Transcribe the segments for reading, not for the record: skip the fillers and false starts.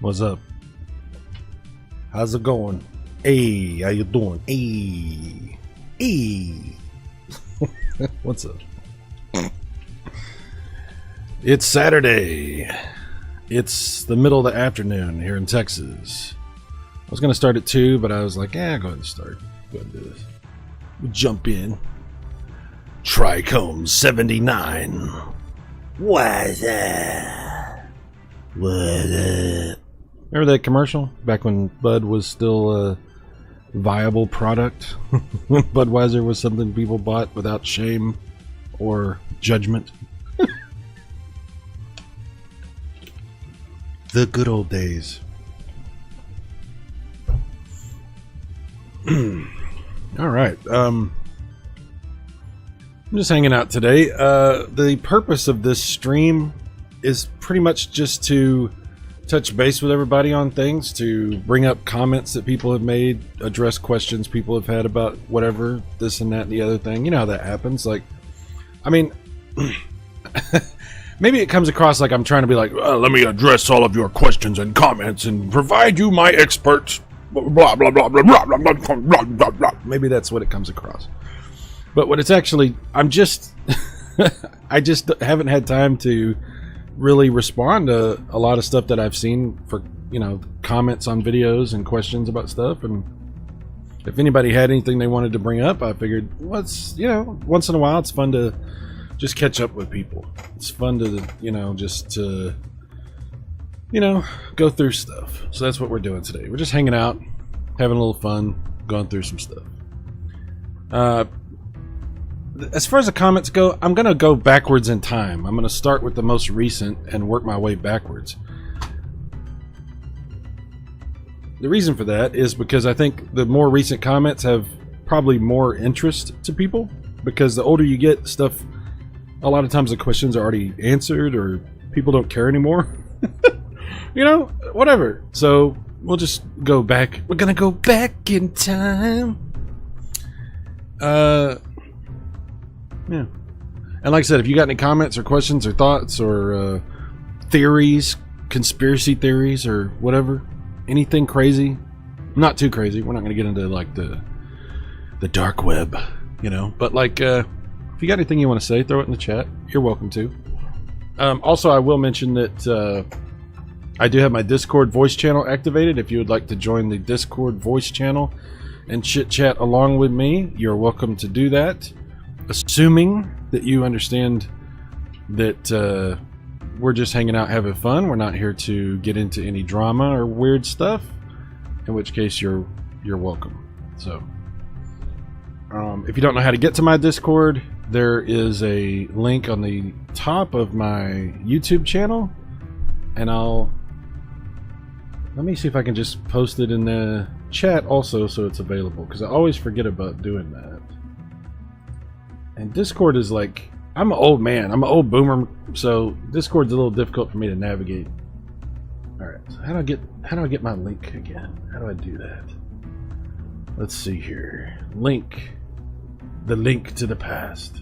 What's up? How's it going? Hey, how you doing? Hey. Hey. What's up? It's Saturday. It's the middle of the afternoon here in Texas. I was going to start at 2, but I was like, go ahead and start. Go ahead and do this. We'll jump in. Trichome 79. What's up? What up? Remember that commercial? Back when Bud was still a viable product? When Budweiser was something people bought without shame or judgment? The good old days. All right. I'm just hanging out today. The purpose of this stream is pretty much just to touch base with everybody on things, to bring up comments that people have made, address questions people have had about whatever, this and that and the other thing. You know how that happens. Like, I mean, maybe it comes across like I'm trying to be like, let me address all of your questions and comments and provide you my expert, blah, blah, blah, blah, blah, blah, blah, blah, blah, blah. Maybe that's what it comes across. But what it's actually, I just haven't had time to really respond to a lot of stuff that I've seen for, comments on videos and questions about stuff. And if anybody had anything they wanted to bring up, I figured, once in a while, it's fun to just catch up with people. It's fun to, just to, go through stuff. So that's what we're doing today. We're just hanging out, having a little fun, going through some stuff. As far as the comments go, I'm going to go backwards in time. I'm going to start with the most recent and work my way backwards. The reason for that is because I think the more recent comments have probably more interest to people, because the older you get, stuff, a lot of times the questions are already answered or people don't care anymore. Whatever. So we'll just go back. We're going to go back in time. Yeah. And like I said, if you got any comments or questions or thoughts or theories, conspiracy theories or whatever, anything crazy, not too crazy. We're not going to get into like the dark web, but like if you got anything you want to say, throw it in the chat. You're welcome to. Also, I will mention that I do have my Discord voice channel activated. If you would like to join the Discord voice channel and chit chat along with me, you're welcome to do that. Assuming that you understand that we're just hanging out having fun. We're not here to get into any drama or weird stuff, in which case you're welcome. So if you don't know how to get to my Discord, there is a link on the top of my YouTube channel, and let me see if I can just post it in the chat also so it's available, because I always forget about doing that. And Discord is like, I'm an old man. I'm an old boomer, so Discord's a little difficult for me to navigate. All right, so how do I get my link again? How do I do that? Let's see here. Link. The link to the past.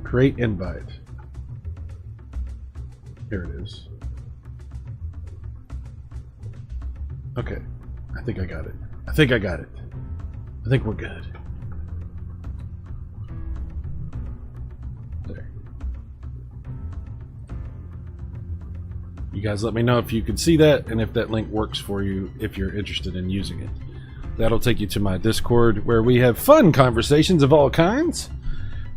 Create invite. Here it is. Okay, I think I got it. I think we're good. There. You guys let me know if you can see that and if that link works for you, if you're interested in using it. That'll take you to my Discord, where we have fun conversations of all kinds.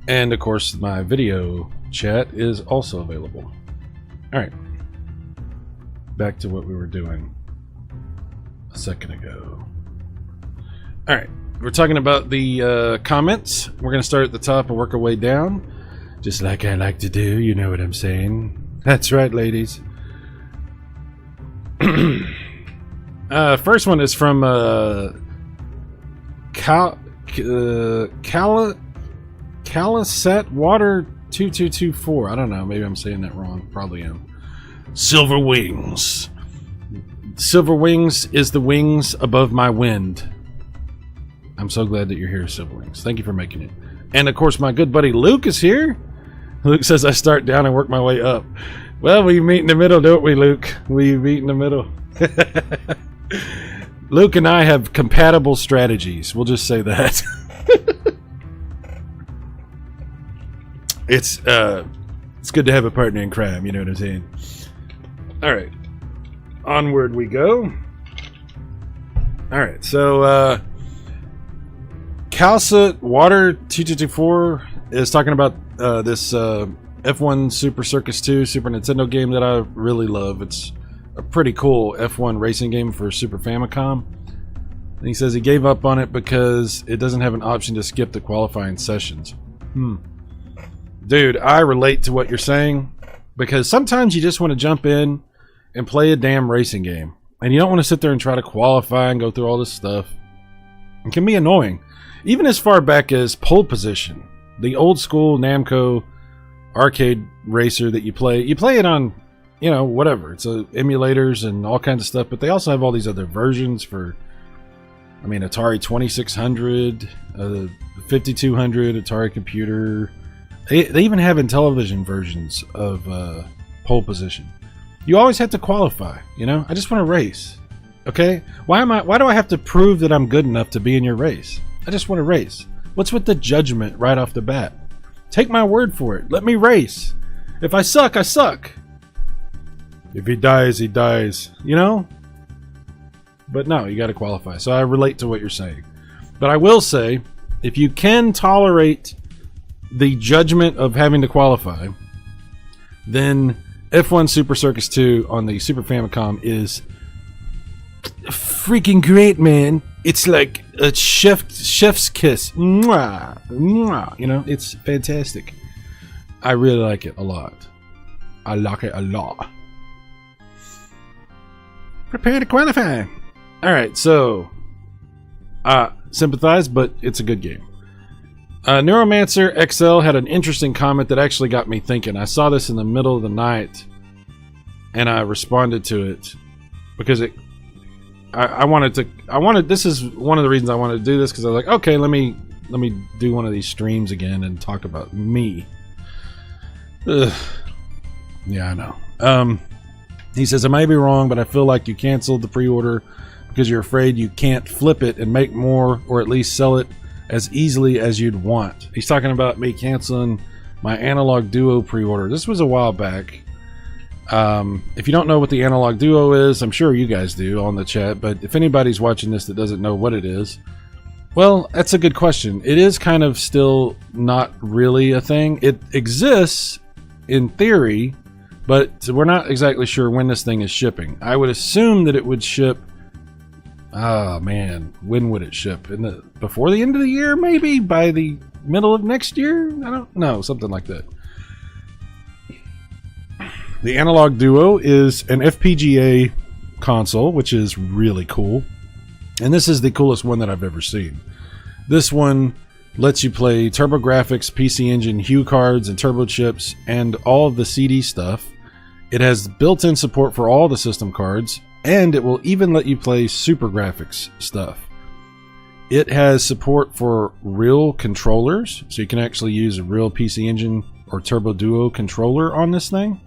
And of course, my video chat is also available. All right. Back to what we were doing a second ago. All right. We're talking about the comments. We're going to start at the top and work our way down, just like I like to do. You know what I'm saying? That's right, ladies. First one is from Calisette Water 2224. I don't know. Maybe I'm saying that wrong. Probably am. Silver Wings. Silver Wings is the wings above my wind. I'm so glad that you're here, Silver Wings. Thank you for making it. And of course, my good buddy Luke is here. Luke says I start down and work my way up. Well, we meet in the middle, don't we, Luke? We meet in the middle. Luke and I have compatible strategies. We'll just say that. It's good to have a partner in crime, you know what I'm saying? All right. Onward we go. All right, so Calcit Water 2224 is talking about this F1 Super Circus 2 Super Nintendo game that I really love. It's a pretty cool F1 racing game for Super Famicom. And he says he gave up on it because it doesn't have an option to skip the qualifying sessions. Dude, I relate to what you're saying, because sometimes you just want to jump in and play a damn racing game. And you don't want to sit there and try to qualify and go through all this stuff. It can be annoying. Even as far back as pole position. The old school Namco arcade racer that you play it on, you know, whatever. It's emulators and all kinds of stuff, but they also have all these other versions for, I mean, Atari 2600, 5200, Atari Computer. They even have Intellivision versions of pole position. You always have to qualify, you know? I just want to race, okay? Why do I have to prove that I'm good enough to be in your race? I just want to race. What's with the judgment right off the bat? Take my word for it. Let me race. If I suck, I suck. If he dies, he dies, you know? But no, you got to qualify. So I relate to what you're saying. But I will say, if you can tolerate the judgment of having to qualify, then F1 Super Circus 2 on the Super Famicom is freaking great, man. It's like a chef's kiss. Mwah, mwah. You know, it's fantastic. I really like it a lot. I like it a lot. Prepare to qualify. Alright, so sympathize, but it's a good game. Neuromancer XL had an interesting comment that actually got me thinking. I saw this in the middle of the night, and I responded to it because this is one of the reasons I wanted to do this, because I was like, okay, let me do one of these streams again and talk about me. Ugh. Yeah, I know. He says, I may be wrong, but I feel like you canceled the pre-order because you're afraid you can't flip it and make more, or at least sell it as easily as you'd want. He's talking about me canceling my Analog Duo pre-order. This was a while back. If you don't know what the Analog Duo is, I'm sure you guys do on the chat, but if anybody's watching this that doesn't know what it is, well, that's a good question. It is kind of still not really a thing. It exists in theory, but we're not exactly sure when this thing is shipping. I would assume that it would ship, oh man, when would it ship? Before the end of the year, maybe? By the middle of next year? I don't know, something like that. The Analog Duo is an FPGA console, which is really cool. And this is the coolest one that I've ever seen. This one lets you play TurboGrafx, PC Engine, Hue cards, and turbo chips, and all of the CD stuff. It has built-in support for all the system cards, and it will even let you play Super Graphics stuff. It has support for real controllers, so you can actually use a real PC Engine or Turbo Duo controller on this thing.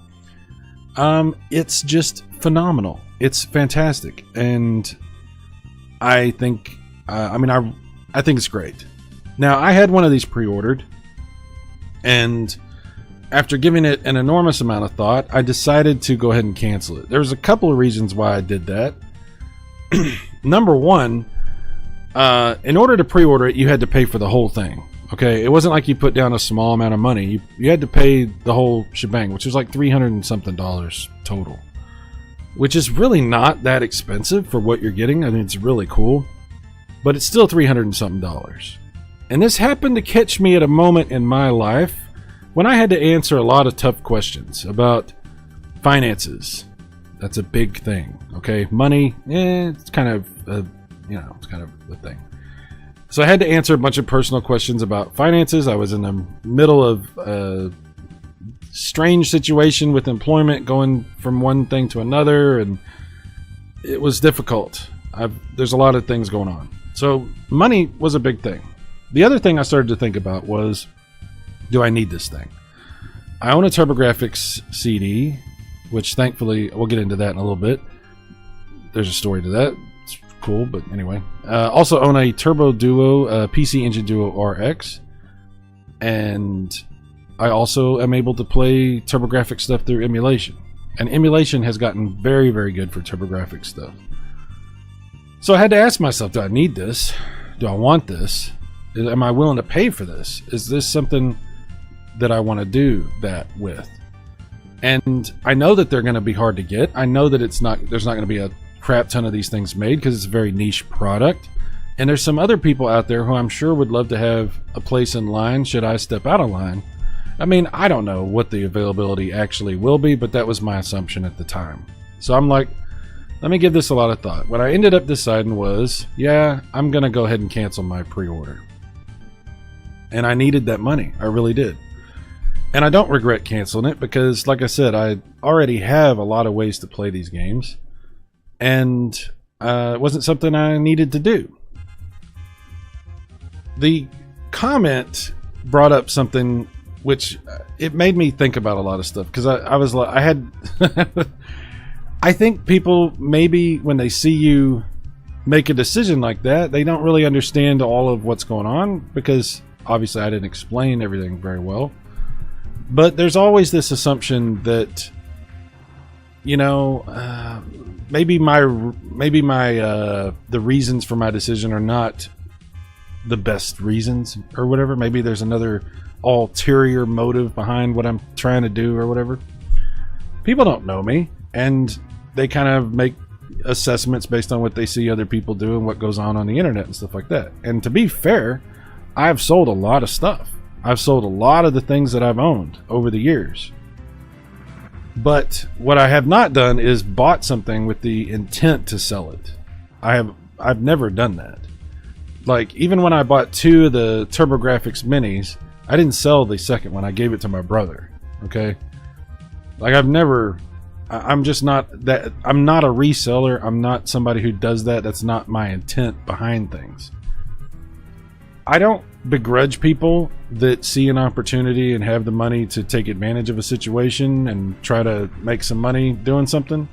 It's just phenomenal. It's fantastic, and I think, I think it's great. Now, I had one of these pre-ordered, and after giving it an enormous amount of thought, I decided to go ahead and cancel it. There's a couple of reasons why I did that. Number one, in order to pre-order it, you had to pay for the whole thing. Okay, it wasn't like you put down a small amount of money. You had to pay the whole shebang, which was like $300 and something total, which is really not that expensive for what you're getting. I mean, it's really cool, but it's still $300 and something. And this happened to catch me at a moment in my life when I had to answer a lot of tough questions about finances. That's a big thing. Okay, money, it's kind of it's kind of the thing. So I had to answer a bunch of personal questions about finances. I was in the middle of a strange situation with employment, going from one thing to another, and it was difficult. There's a lot of things going on. So money was a big thing. The other thing I started to think about was, do I need this thing? I own a TurboGrafx CD. which thankfully we'll get into that in a little bit. There's a story to that. It's cool, but anyway. Also own a Turbo Duo PC Engine Duo RX, and I also am able to play TurboGrafx stuff through emulation. And emulation has gotten very, very good for TurboGrafx stuff. So I had to ask myself, do I need this? Do I want this? Am I willing to pay for this? Is this something that I want to do that with? And I know that they're going to be hard to get. I know that there's not going to be a crap ton of these things made because it's a very niche product. And there's some other people out there who I'm sure would love to have a place in line should I step out of line. I mean, I don't know what the availability actually will be, but that was my assumption at the time. So I'm like, let me give this a lot of thought. What I ended up deciding was, yeah, I'm going to go ahead and cancel my pre-order. And I needed that money. I really did. And I don't regret canceling it because, like I said, I already have a lot of ways to play these games. And it wasn't something I needed to do. The comment brought up something which it made me think about a lot of stuff, because I was like, I had I think people, maybe when they see you make a decision like that, they don't really understand all of what's going on, because obviously I didn't explain everything very well. But there's always this assumption that, you know, maybe the reasons for my decision are not the best reasons or whatever. Maybe there's another ulterior motive behind what I'm trying to do or whatever. People don't know me, and they kind of make assessments based on what they see other people do and what goes on the internet and stuff like that. And to be fair, I've sold a lot of stuff. I've sold a lot of the things that I've owned over the years. But what I have not done is bought something with the intent to sell it. I've never done that. Like, even when I bought 2 of the TurboGrafx minis, I didn't sell the second one. I gave it to my brother. Okay? Like, I'm just not that. I'm not a reseller. I'm not somebody who does that. That's not my intent behind things. I don't begrudge people that see an opportunity and have the money to take advantage of a situation and try to make some money doing something.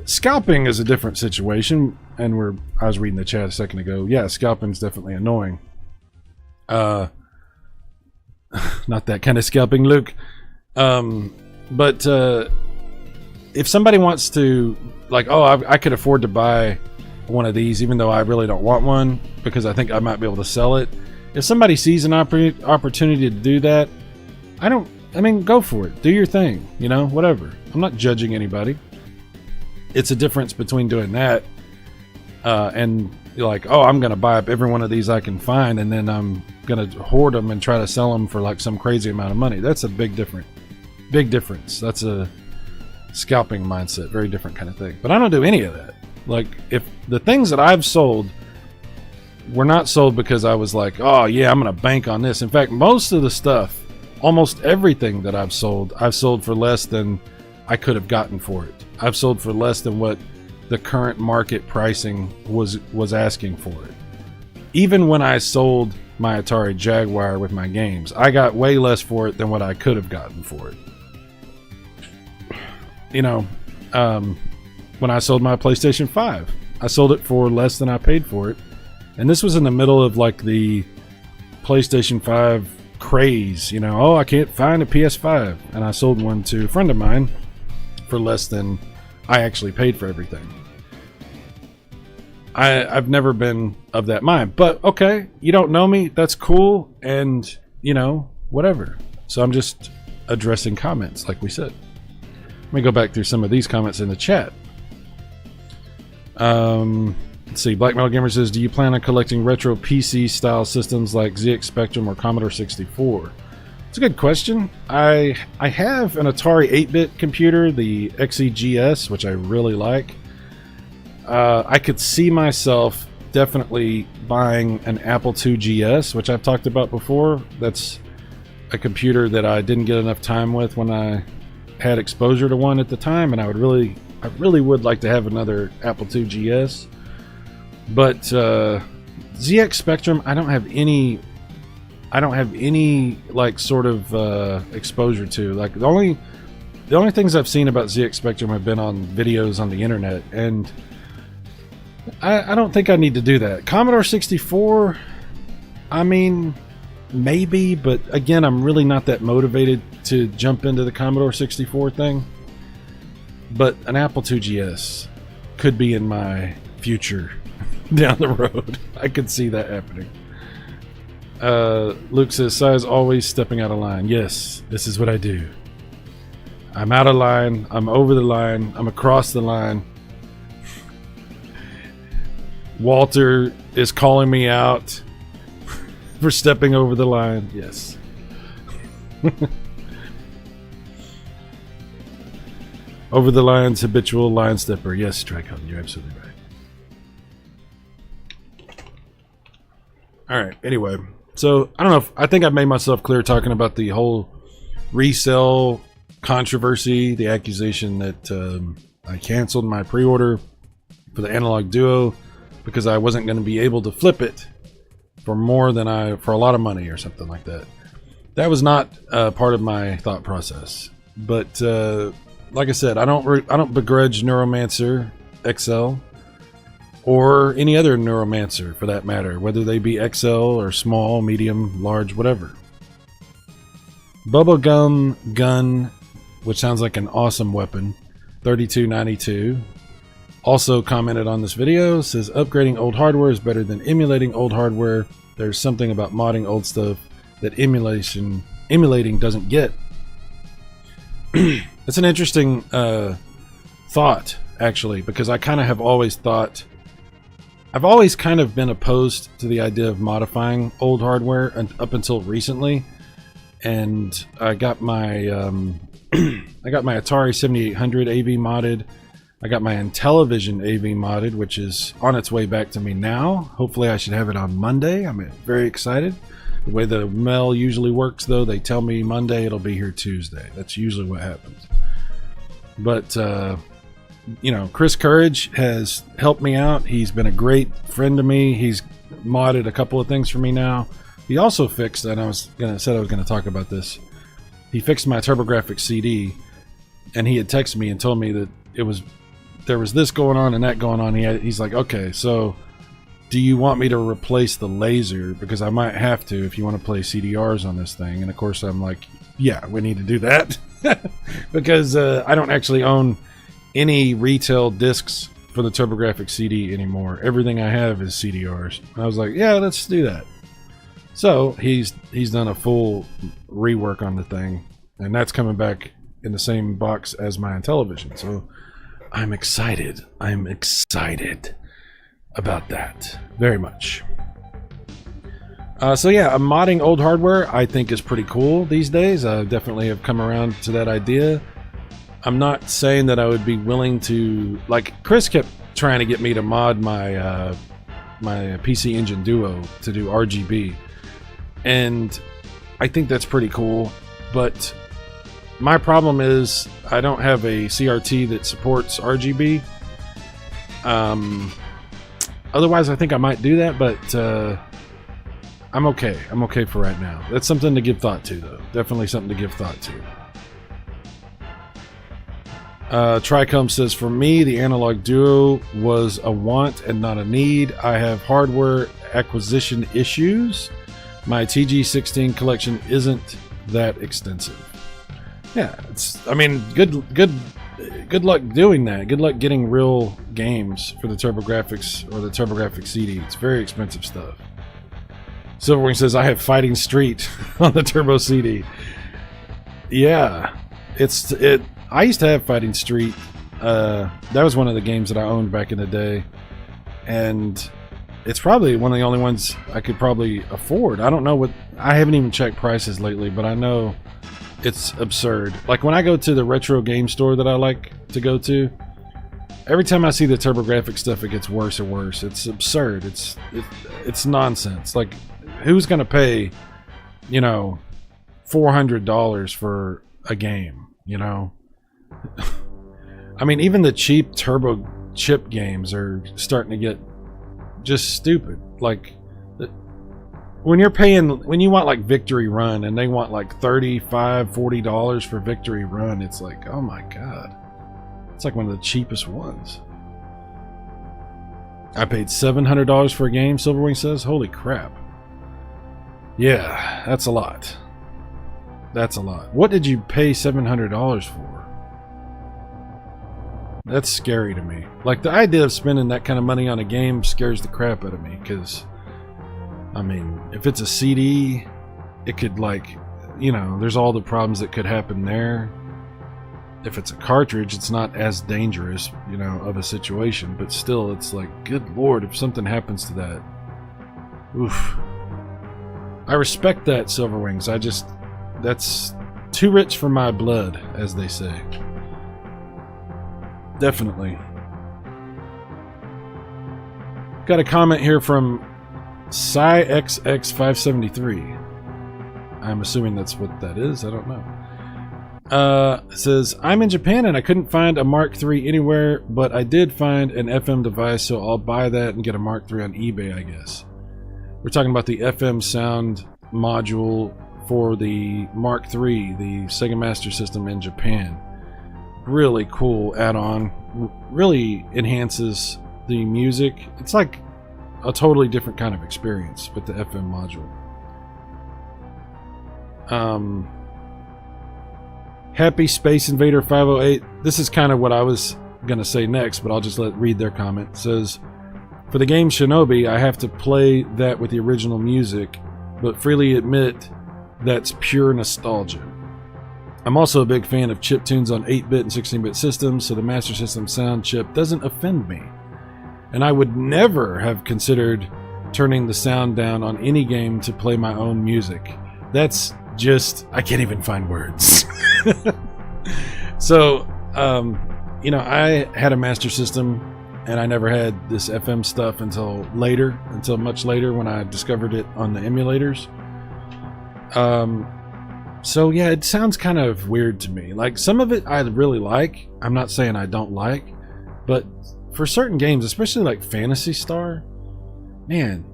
Scalping is a different situation, and I was reading the chat a second ago. Yeah, scalping is definitely annoying. Not that kind of scalping, Luke. But if somebody wants to, like, oh, I could afford to buy one of these even though I really don't want one because I think I might be able to sell it. If somebody sees an opportunity to do that, I mean, go for it. Do your thing, you know, whatever. I'm not judging anybody. It's a difference between doing that and you're like, oh, I'm going to buy up every one of these I can find, and then I'm going to hoard them and try to sell them for like some crazy amount of money. That's a big difference. That's a scalping mindset. Very different kind of thing. But I don't do any of that. Like, if the things that I've sold were not sold because I was like, oh yeah, I'm going to bank on this. In fact, most of the stuff, almost everything that I've sold for less than I could have gotten for it. I've sold for less than what the current market pricing was asking for it. Even when I sold my Atari Jaguar with my games, I got way less for it than what I could have gotten for it. You know, when I sold my PlayStation 5, I sold it for less than I paid for it. And this was in the middle of like the PlayStation 5 craze, you know, oh, I can't find a PS5. And I sold one to a friend of mine for less than I actually paid for everything. I've never been of that mind, but okay, you don't know me, that's cool, and you know, whatever. So I'm just addressing comments, like we said. Let me go back through some of these comments in the chat. Let's see. Black Metal Gamer says, do you plan on collecting retro PC style systems like ZX Spectrum or Commodore 64? It's a good question. I have an Atari 8-bit computer, the XEGS, which I really like. I could see myself definitely buying an Apple II GS, which I've talked about before. That's a computer that I didn't get enough time with when I had exposure to one at the time, and I really would like to have another Apple II GS. But ZX Spectrum, I don't have any like sort of exposure to. Like, the only The only things I've seen about ZX Spectrum have been on videos on the internet, and I don't think I need to do that. Commodore 64, I mean, maybe, but again, I'm really not that motivated to jump into the Commodore 64 thing. But an Apple IIgs could be in my future down the road. I could see that happening. Luke says, Si's always stepping out of line. Yes, this is what I do. I'm out of line. I'm over the line. I'm across the line. Walter is calling me out for stepping over the line. Yes. Over the line's habitual line stepper. Yes, Tricon, you're absolutely right. All right. Anyway, so I don't know if I think I made myself clear talking about the whole resale controversy, the accusation that I canceled my pre-order for the Analog Duo because I wasn't going to be able to flip it for more than for a lot of money or something like that. That was not part of my thought process. But like I said, I don't begrudge Neuromancer XL or any other Neuromancer for that matter, whether they be XL or small, medium, large, whatever. Bubblegum Gun, which sounds like an awesome weapon, 3292, also commented on this video, says upgrading old hardware is better than emulating old hardware. There's something about modding old stuff that emulating doesn't get. It's an interesting thought, actually, because I kind of have always thought, I've always kind of been opposed to the idea of modifying old hardware up until recently, and I got my I got my Atari 7800 AV modded. I got my Intellivision AV modded, which is on its way back to me now. Hopefully I should have it on Monday. I'm very excited. The way the mail usually works, though, they tell me Monday, it'll be here Tuesday. That's usually what happens. But, you know, Chris Courage has helped me out. He's been a great friend to me. He's modded a couple of things for me now. He also fixed, and I said I was going to talk about this. He fixed my TurboGrafx CD, and he had texted me and told me that there was this going on and that going on. He's like, okay, so do you want me to replace the laser? Because I might have to if you want to play CDRs on this thing. And of course I'm like, yeah, we need to do that. Because I don't actually own any retail discs for the TurboGrafx CD anymore. Everything I have is CDRs. I was like, yeah, let's do that. So he's done a full rework on the thing, and that's coming back in the same box as my Intellivision. So I'm excited. I'm excited about that very much. So yeah, modding old hardware I think is pretty cool these days. I definitely have come around to that idea. I'm not saying that I would be willing to, like Chris kept trying to get me to mod my my PC Engine Duo to do RGB, and I think that's pretty cool, but my problem is I don't have a CRT that supports RGB. Otherwise I think I might do that, but I'm okay. I'm okay for right now. That's something to give thought to, though. Definitely something to give thought to. Tricom says, for me, the Analog Duo was a want and not a need. I have hardware acquisition issues. My TG16 collection isn't that extensive. Yeah, I mean, good luck doing that. Good luck getting real games for the TurboGrafx or the TurboGrafx CD. It's very expensive stuff. Silverwing says, I have Fighting Street on the Turbo CD. Yeah, I used to have Fighting Street. That was one of the games that I owned back in the day, and it's probably one of the only ones I could probably afford. I don't know what, I haven't even checked prices lately, but I know it's absurd. Like when I go to the retro game store that I like to go to, every time I see the TurboGrafx stuff, it gets worse and worse. It's absurd. It's nonsense. Like, who's gonna pay, you know, $400 for a game? You know, I mean, even the cheap turbo chip games are starting to get just stupid. Like, when you want like Victory Run and they want like $35-$40 for Victory Run, it's like, oh my god, it's like one of the cheapest ones. I paid $700 for a game, Silverwing says. Holy crap. Yeah, that's a lot. That's a lot. What did you pay $700 for? That's scary to me. Like, the idea of spending that kind of money on a game scares the crap out of me, because, I mean, if it's a CD, it could, like, you know, there's all the problems that could happen there. If it's a cartridge, it's not as dangerous, you know, of a situation, but still, it's like, good lord, if something happens to that. Oof. I respect that, Silverwings. That's too rich for my blood, as they say. Definitely. Got a comment here from PsyXX573. I'm assuming that's what that is. I don't know. It says, I'm in Japan and I couldn't find a Mark III anywhere, but I did find an FM device, so I'll buy that and get a Mark III on eBay, I guess. We're talking about the FM sound module for the Mark III, the Sega Master System in Japan. Really cool add-on. Really enhances the music. It's like a totally different kind of experience with the FM module. Happy Space Invader 508. This is kind of what I was going to say next, but I'll just read their comment. It says, for the game Shinobi, I have to play that with the original music, but freely admit that's pure nostalgia. I'm also a big fan of chiptunes on 8-bit and 16-bit systems, so the Master System sound chip doesn't offend me. And I would never have considered turning the sound down on any game to play my own music. That's just, I can't even find words. So, you know, I had a Master System, and I never had this FM stuff until much later when I discovered it on the emulators. So yeah, it sounds kind of weird to me. Like, some of it I really like. I'm not saying I don't like, but for certain games, especially like Phantasy Star, man,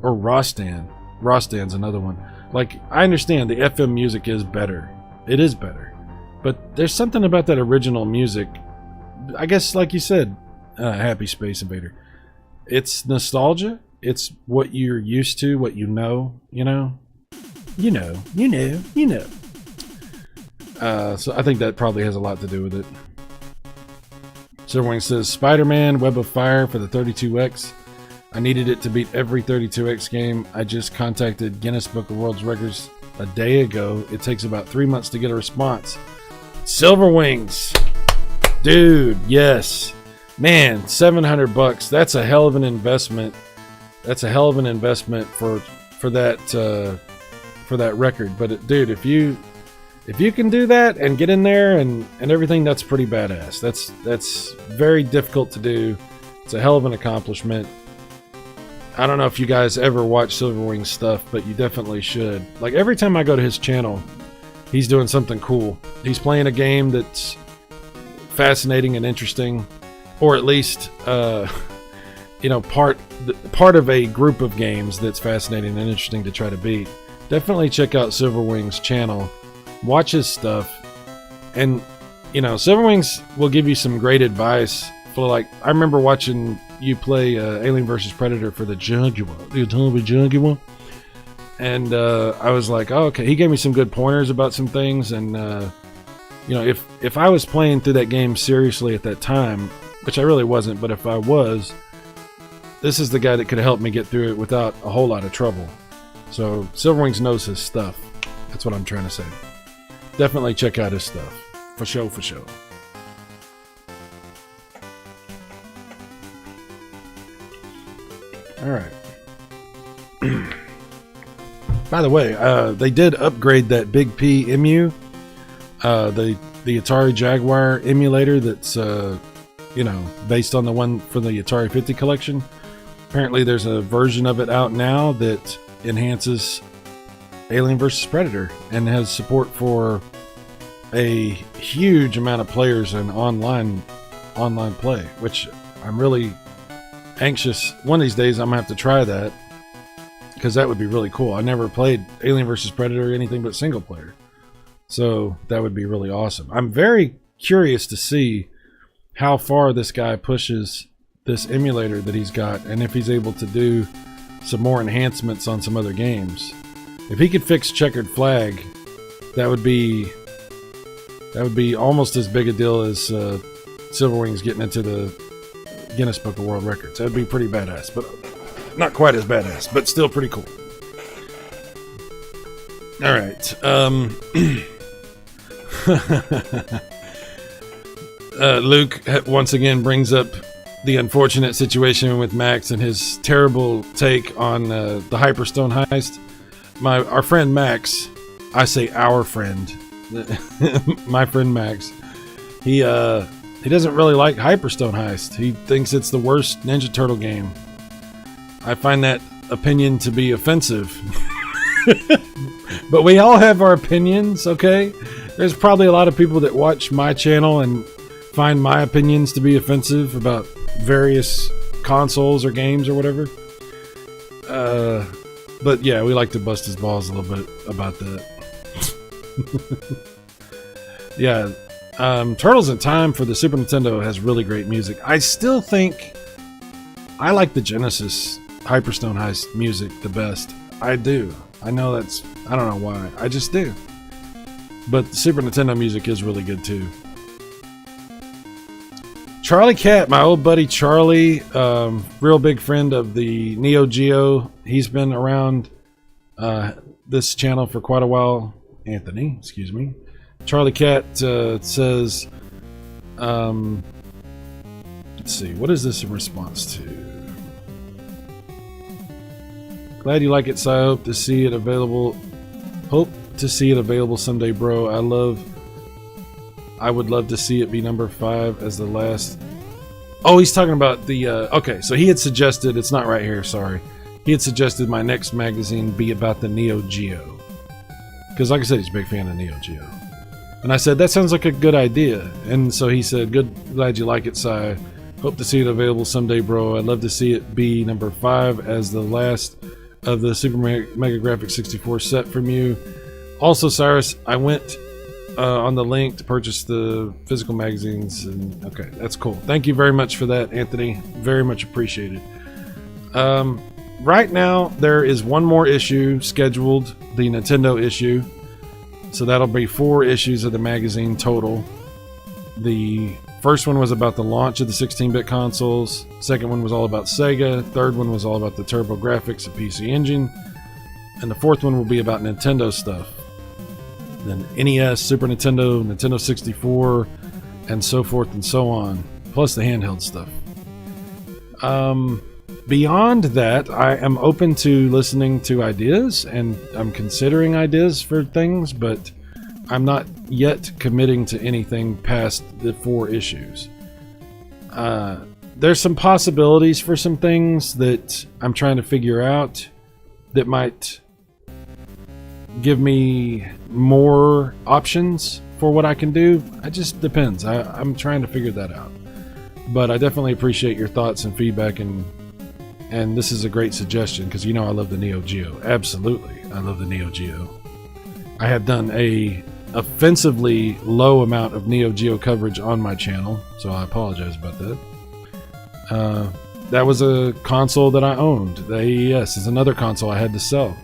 or Rostan. Rostan's another one. Like, I understand the FM music is better. It is better. But there's something about that original music. I guess, like you said, Happy Space Invader. It's nostalgia. It's what you're used to, what you know, you know. You know. So I think that probably has a lot to do with it. Silverwing says, Spider-Man Web of Fire for the 32X. I needed it to beat every 32X game. I just contacted Guinness Book of World Records a day ago. It takes about 3 months to get a response. Silverwings! Dude, yes. Man, $700. That's a hell of an investment. That's a hell of an investment for that record. But dude, if you can do that and get in there and everything, that's pretty badass. That's very difficult to do. It's a hell of an accomplishment. I don't know if you guys ever watch Silverwing's stuff, but you definitely should. Like, every time I go to his channel, he's doing something cool. He's playing a game that's fascinating and interesting, or at least you know, part of a group of games that's fascinating and interesting to try to beat. Definitely check out Silverwing's channel, watch his stuff, and you know, Silverwings will give you some great advice. For, like, I remember watching you play Alien vs Predator for the Jaguar, the Atari Jaguar, and I was like, oh, okay. He gave me some good pointers about some things, and you know, if I was playing through that game seriously at that time, which I really wasn't, but if I was, this is the guy that could have helped me get through it without a whole lot of trouble. So Silverwings knows his stuff. That's what I'm trying to say. Definitely check out his stuff. For sure, for sure. Alright. By the way, they did upgrade that Big P EMU. The Atari Jaguar emulator that's, you know, based on the one for the Atari 50 collection. Apparently there's a version of it out now that enhances Alien vs Predator and has support for a huge amount of players and online play, which I'm really anxious. One of these days I'm gonna have to try that. because that would be really cool. I never played Alien vs. Predator or anything but single player. So that would be really awesome. I'm very curious to see how far this guy pushes this emulator that he's got, and if he's able to do some more enhancements on some other games. If he could fix Checkered Flag, that would be almost as big a deal as Silverwings getting into the Guinness Book of World Records. That would be pretty badass, but not quite as badass, but still pretty cool. All right. Luke once again brings up the unfortunate situation with Max and his terrible take on the Hyperstone heist. Our friend Max, I say our friend, my friend Max, he doesn't really like Hyperstone heist. He thinks it's the worst Ninja Turtle game. I find that opinion to be offensive. But we all have our opinions, okay? There's probably a lot of people that watch my channel and find my opinions to be offensive about various consoles or games or whatever. But yeah, we like to bust his balls a little bit about that. Yeah, Turtles in Time for the Super Nintendo has really great music. I still think I like the Genesis Hyperstone Heist music the best. I do. I know that's... I don't know why. I just do. But the Super Nintendo music is really good too. Charlie Cat, my old buddy Charlie, real big friend of the Neo Geo. He's been around this channel for quite a while. Anthony, excuse me. Charlie Cat says, let's see, what is this in response to? Glad you like it, Si. Hope to see it available. Hope to see it available someday, bro. I would love to see it be number 5 as the last. Oh, he's talking about the okay, so he had suggested, it's not right here, sorry. He had suggested my next magazine be about the Neo Geo. Because like I said, he's a big fan of Neo Geo. And I said, that sounds like a good idea. And so he said, glad you like it, Si. Hope to see it available someday, bro. I'd love to see it be number 5 as the last of the Super Mega Grafx 64 set from you. Also, Cyrus, I went on the link to purchase the physical magazines, and okay, that's cool. Thank you very much for that, Anthony. Very much appreciated. Right now, there is one more issue scheduled, the Nintendo issue. So that'll be 4 issues of the magazine total. The first one was about the launch of the 16-bit consoles. Second one was all about Sega. Third one was all about the TurboGrafx and PC Engine. And the fourth one will be about Nintendo stuff. Then NES, Super Nintendo, Nintendo 64, and so forth and so on. Plus the handheld stuff. Beyond that, I am open to listening to ideas, and I'm considering ideas for things, but I'm not yet committing to anything past the 4 issues. There's some possibilities for some things that I'm trying to figure out that might give me more options for what I can do. It just depends. I'm trying to figure that out. But I definitely appreciate your thoughts and feedback, and this is a great suggestion because you know I love the Neo Geo. Absolutely, I love the Neo Geo. I have done a offensively low amount of Neo Geo coverage on my channel, so I apologize about that. That was a console that I owned. The AES is another console I had to sell.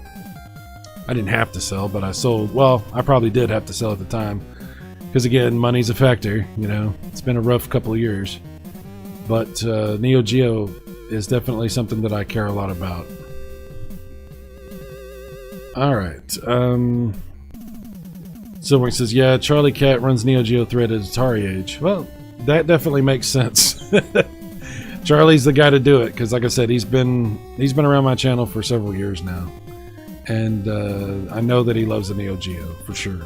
I didn't have to sell, but I sold. Well, I probably did have to sell at the time because again, money's a factor. You know, it's been a rough couple of years, but Neo Geo is definitely something that I care a lot about. All right. Silverwing says, yeah, Charlie Cat runs Neo Geo thread at Atari Age. Well, that definitely makes sense. Charlie's the guy to do it because, like I said, he's been around my channel for several years now, and I know that he loves the Neo Geo for sure.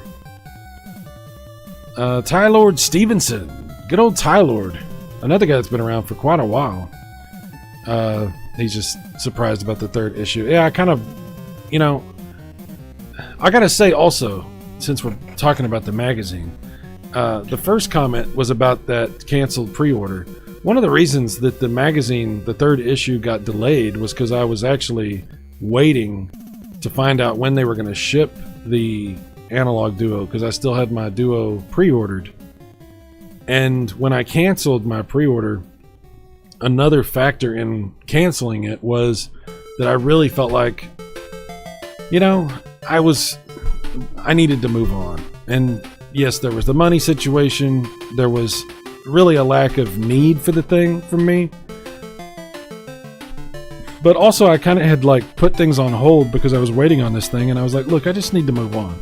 Ty Lord Stevenson, good old Ty Lord, another guy that's been around for quite a while. He's just surprised about the 3rd issue. Yeah, I kind of, you know, I gotta say also, since we're talking about the magazine, the first comment was about that canceled pre-order. One of the reasons that the magazine, the 3rd issue, got delayed was because I was actually waiting to find out when they were going to ship the Analog Duo, because I still had my Duo pre-ordered. And when I canceled my pre-order, another factor in canceling it was that I really felt like, you know, I needed to move on. And yes, there was the money situation. There was really a lack of need for the thing from me. But also I kind of had like put things on hold because I was waiting on this thing, and I was like, look, I just need to move on.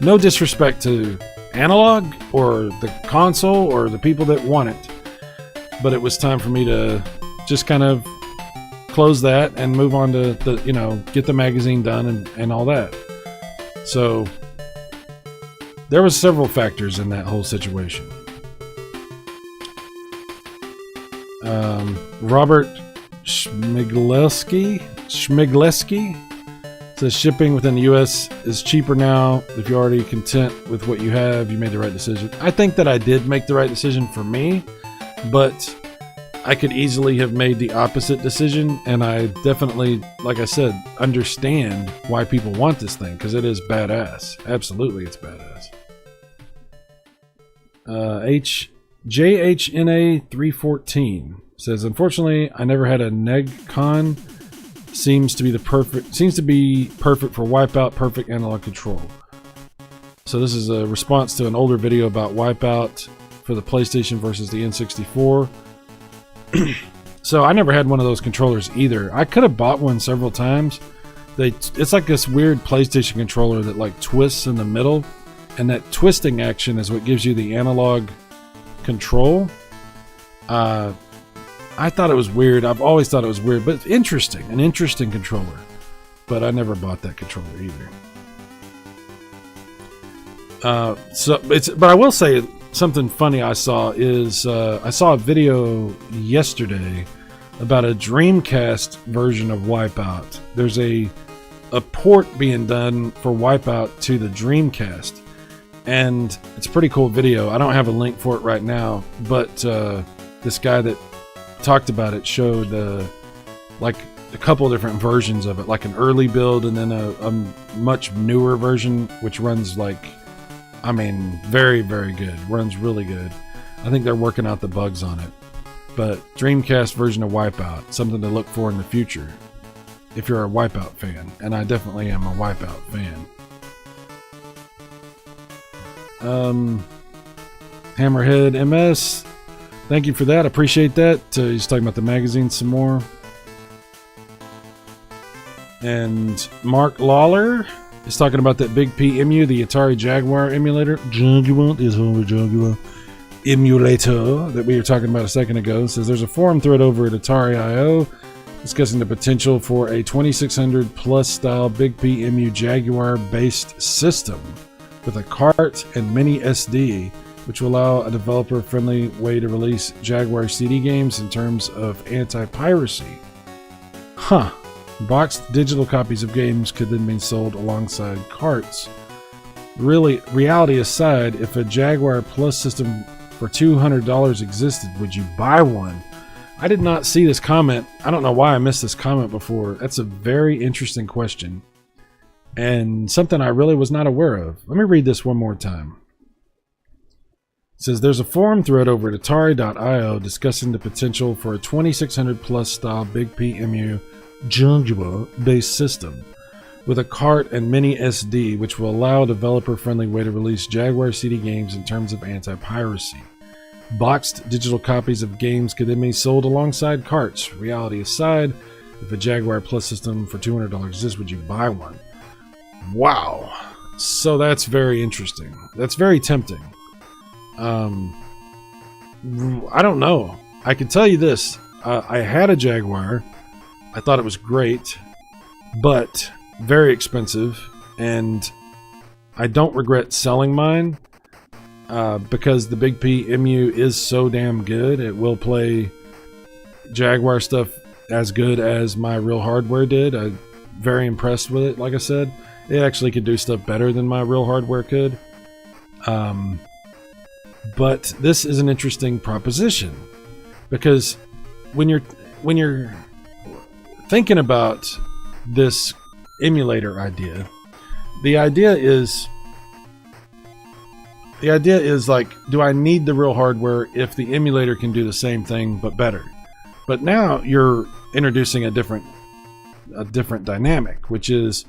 No disrespect to Analog or the console or the people that want it, but it was time for me to just kind of close that and move on to the, you know, get the magazine done and all that. So there was several factors in that whole situation. Robert Schmigleski says shipping within the US is cheaper now. If you're already content with what you have, you made the right decision. I think that I did make the right decision for me, but I could easily have made the opposite decision, and I definitely, like I said, understand why people want this thing, because it is badass. Absolutely, it's badass. JHNA 314 says, unfortunately, I never had a NegCon. Seems to be perfect for Wipeout, perfect analog control. So this is a response to an older video about Wipeout for the PlayStation versus the N64. So I never had one of those controllers either. I could have bought one several times. It's like this weird PlayStation controller that like twists in the middle, and that twisting action is what gives you the analog control. I thought it was weird. I've always thought it was weird, but it's interesting. An interesting controller. But I never bought that controller either. But I will say something funny I saw is I saw a video yesterday about a Dreamcast version of Wipeout. There's a port being done for Wipeout to the Dreamcast, and it's a pretty cool video. I don't have a link for it right now, but this guy that talked about it showed like a couple of different versions of it, like an early build and then a much newer version, which runs like, I mean, very, very good. Runs really good. I think they're working out the bugs on it. But Dreamcast version of Wipeout, something to look for in the future if you're a Wipeout fan. And I definitely am a Wipeout fan. Hammerhead MS, thank you for that. Appreciate that. He's talking about the magazine some more. And Mark Lawler is talking about that Big P Emu, the Atari Jaguar emulator. Jaguar is only Jaguar emulator that we were talking about a second ago. Says there's a forum thread over at Atari.io discussing the potential for a 2600 plus style Big P Emu Jaguar based system with a cart and mini SD, which will allow a developer-friendly way to release Jaguar CD games in terms of anti-piracy. Huh. Boxed digital copies of games could then be sold alongside carts. Really, reality aside, if a Jaguar Plus system for $200 existed, would you buy one? I did not see this comment. I don't know why I missed this comment before. That's a very interesting question, and something I really was not aware of. Let me read this one more time. It says there's a forum thread over at Atari.io discussing the potential for a 2600 plus style Big P Emu Jaguar based system with a cart and mini SD, which will allow a developer-friendly way to release Jaguar CD games in terms of anti-piracy. Boxed digital copies of games could then be sold alongside carts. Reality aside, if a Jaguar Plus system for $200 exists, would you buy one? Wow. So that's very interesting. That's very tempting. I don't know. I can tell you this. I had a Jaguar. I thought it was great, but very expensive, and I don't regret selling mine because the Big P Emu is so damn good. It will play Jaguar stuff as good as my real hardware did. I'm very impressed with it. Like I said, it actually could do stuff better than my real hardware could. But this is an interesting proposition, because when you're thinking about this emulator idea. The idea is like, do I need the real hardware if the emulator can do the same thing but better? But now you're introducing a different dynamic, which is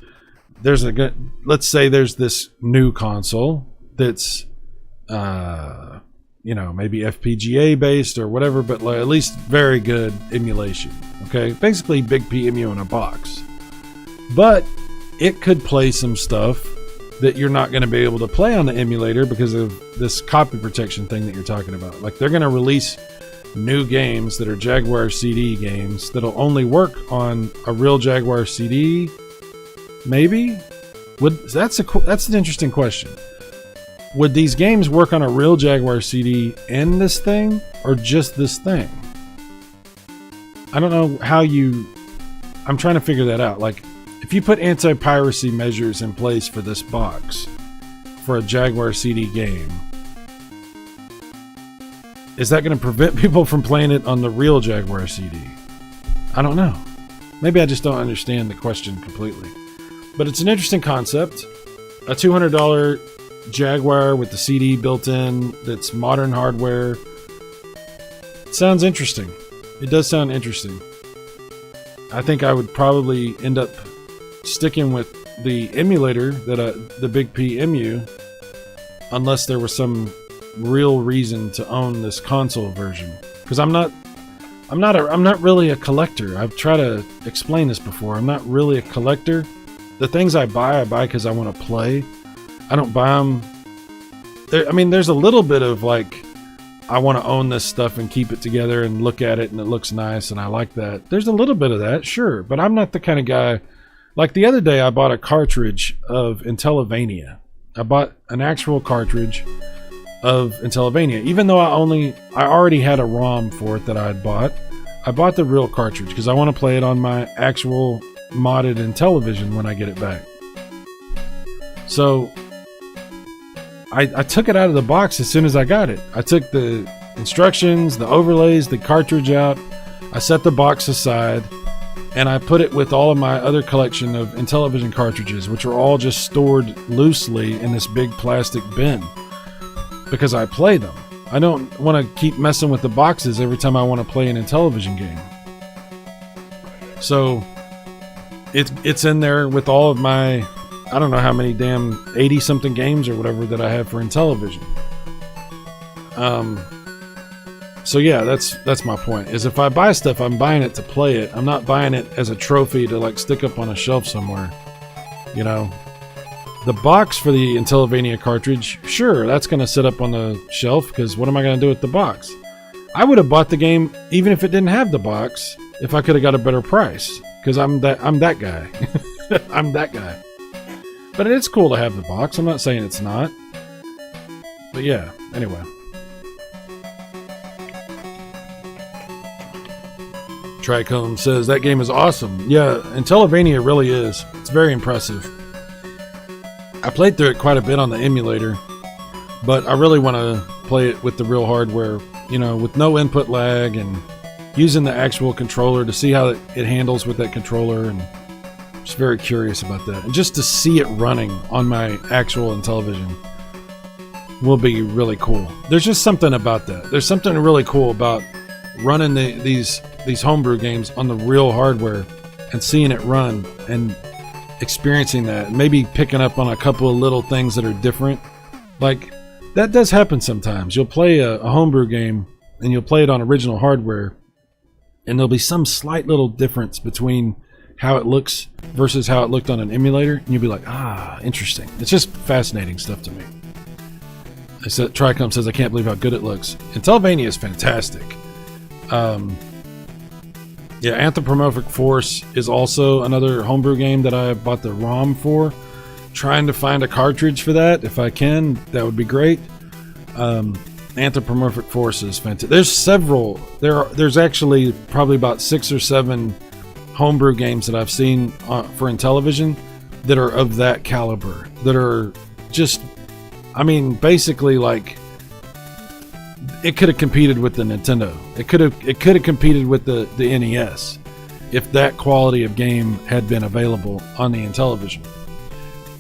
let's say there's this new console that's maybe FPGA based or whatever, but like at least very good emulation. Okay, basically Big PMU in a box, but it could play some stuff that you're not going to be able to play on the emulator because of this copy protection thing that you're talking about. Like, they're going to release new games that are Jaguar CD games that'll only work on a real Jaguar CD. Maybe that's an interesting question. Would these games work on a real Jaguar CD and this thing, or just this thing? I don't know how I'm trying to figure that out. Like, if you put anti-piracy measures in place for this box for a Jaguar CD game, is that going to prevent people from playing it on the real Jaguar CD? I don't know. Maybe I just don't understand the question completely. But it's an interesting concept. A $200 Jaguar with the CD built in that's modern hardware. It sounds interesting. It does sound interesting. I think I would probably end up sticking with the emulator, the Big PMU, unless there was some real reason to own this console version. Because I'm not really a collector. I've tried to explain this before. I'm not really a collector. The things I buy because I want to play. I don't buy them. There's a little bit of like, I want to own this stuff and keep it together and look at it and it looks nice and I like that. There's a little bit of that, sure, but I'm not the kind of guy. Like the other day, I bought a cartridge of Intellavania. I bought an actual cartridge of Intellavania, even though I already had a ROM for it that I had bought. I bought the real cartridge because I want to play it on my actual modded Intellivision when I get it back. So I took it out of the box as soon as I got it. I took the instructions, the overlays, the cartridge out. I set the box aside, and I put it with all of my other collection of Intellivision cartridges, which are all just stored loosely in this big plastic bin because I play them. I don't want to keep messing with the boxes every time I want to play an Intellivision game. So it's in there with all of my, I don't know how many damn 80-something games or whatever that I have for Intellivision. So yeah, that's my point. Is if I buy stuff, I'm buying it to play it. I'm not buying it as a trophy to like stick up on a shelf somewhere. You know, the box for the Intellavania cartridge, sure, that's going to sit up on the shelf because what am I going to do with the box? I would have bought the game even if it didn't have the box if I could have got a better price because I'm that guy. I'm that guy. But it's cool to have the box. I'm not saying it's not. But yeah, anyway. Tricone says that game is awesome. Yeah, Intellavania really is. It's very impressive. I played through it quite a bit on the emulator, but I really want to play it with the real hardware, you know, with no input lag and using the actual controller to see how it handles with that controller, and just very curious about that. And just to see it running on my actual Intellivision will be really cool. There's just something about that. There's something really cool about running these homebrew games on the real hardware and seeing it run and experiencing that, maybe picking up on a couple of little things that are different. Like, that does happen sometimes. You'll play a homebrew game and you'll play it on original hardware, and there'll be some slight little difference between how it looks versus how it looked on an emulator, and you'll be like, interesting. It's just fascinating stuff to me. Tricom says, I can't believe how good it looks. Intellavania is fantastic. Yeah, Anthropomorphic Force is also another homebrew game that I bought the ROM for. Trying to find a cartridge for that. If I can, that would be great. Anthropomorphic Force is fantastic. There's several. There's actually probably about 6 or 7 homebrew games that I've seen for Intellivision that are of that caliber. That are just, I mean, basically like, it could have competed with the Nintendo. It could have competed with the NES. if that quality of game had been available on the Intellivision.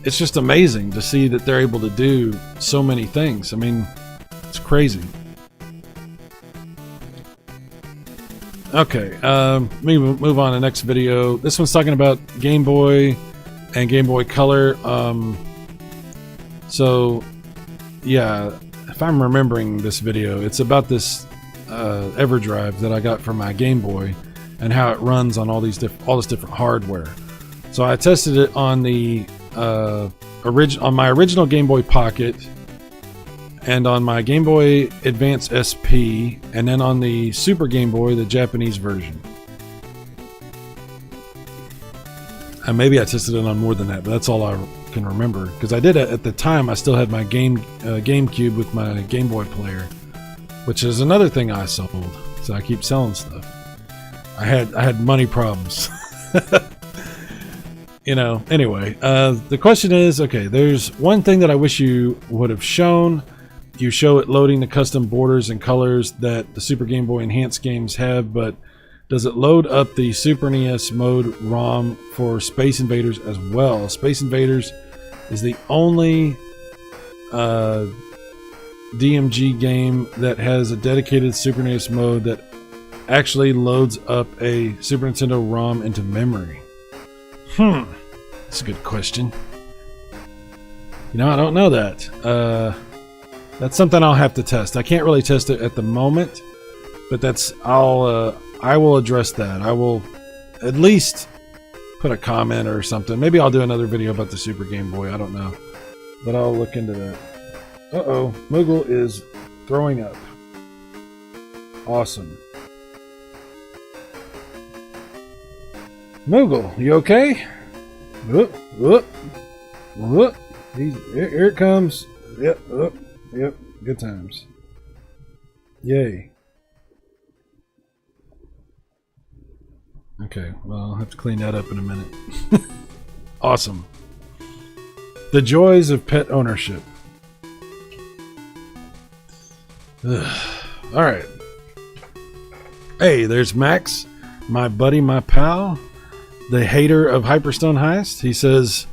It's just amazing to see that they're able to do so many things. I mean, it's crazy. Okay, let me move on to the next video. This one's talking about Game Boy and Game Boy Color. So, yeah, if I'm remembering this video, it's about this EverDrive that I got from my Game Boy and how it runs on all this different hardware. So I tested it on the on my original Game Boy Pocket, and on my Game Boy Advance SP, and then on the Super Game Boy, the Japanese version. And maybe I tested it on more than that, but that's all I can remember. Because I did it at the time. I still had my GameCube with my Game Boy player, which is another thing I sold. So I keep selling stuff. I had money problems. You know. Anyway, the question is, okay, there's one thing that I wish you would have shown. You show it loading the custom borders and colors that the Super Game Boy Enhanced games have, but does it load up the Super NES mode ROM for Space Invaders as well? Space Invaders is the only DMG game that has a dedicated Super NES mode that actually loads up a Super Nintendo ROM into memory. That's a good question. You know, I don't know that. That's something I'll have to test. I can't really test it at the moment, but I will address that. I will at least put a comment or something. Maybe I'll do another video about the Super Game Boy. I don't know, but I'll look into that. Uh-oh, Moogle is throwing up. Awesome. Moogle, you okay? Here it comes. Yep. Yep, good times. Yay. Okay, well, I'll have to clean that up in a minute. Awesome. The joys of pet ownership. Alright. Hey, there's Max, my buddy, my pal, the hater of Hyperstone Heist. He says,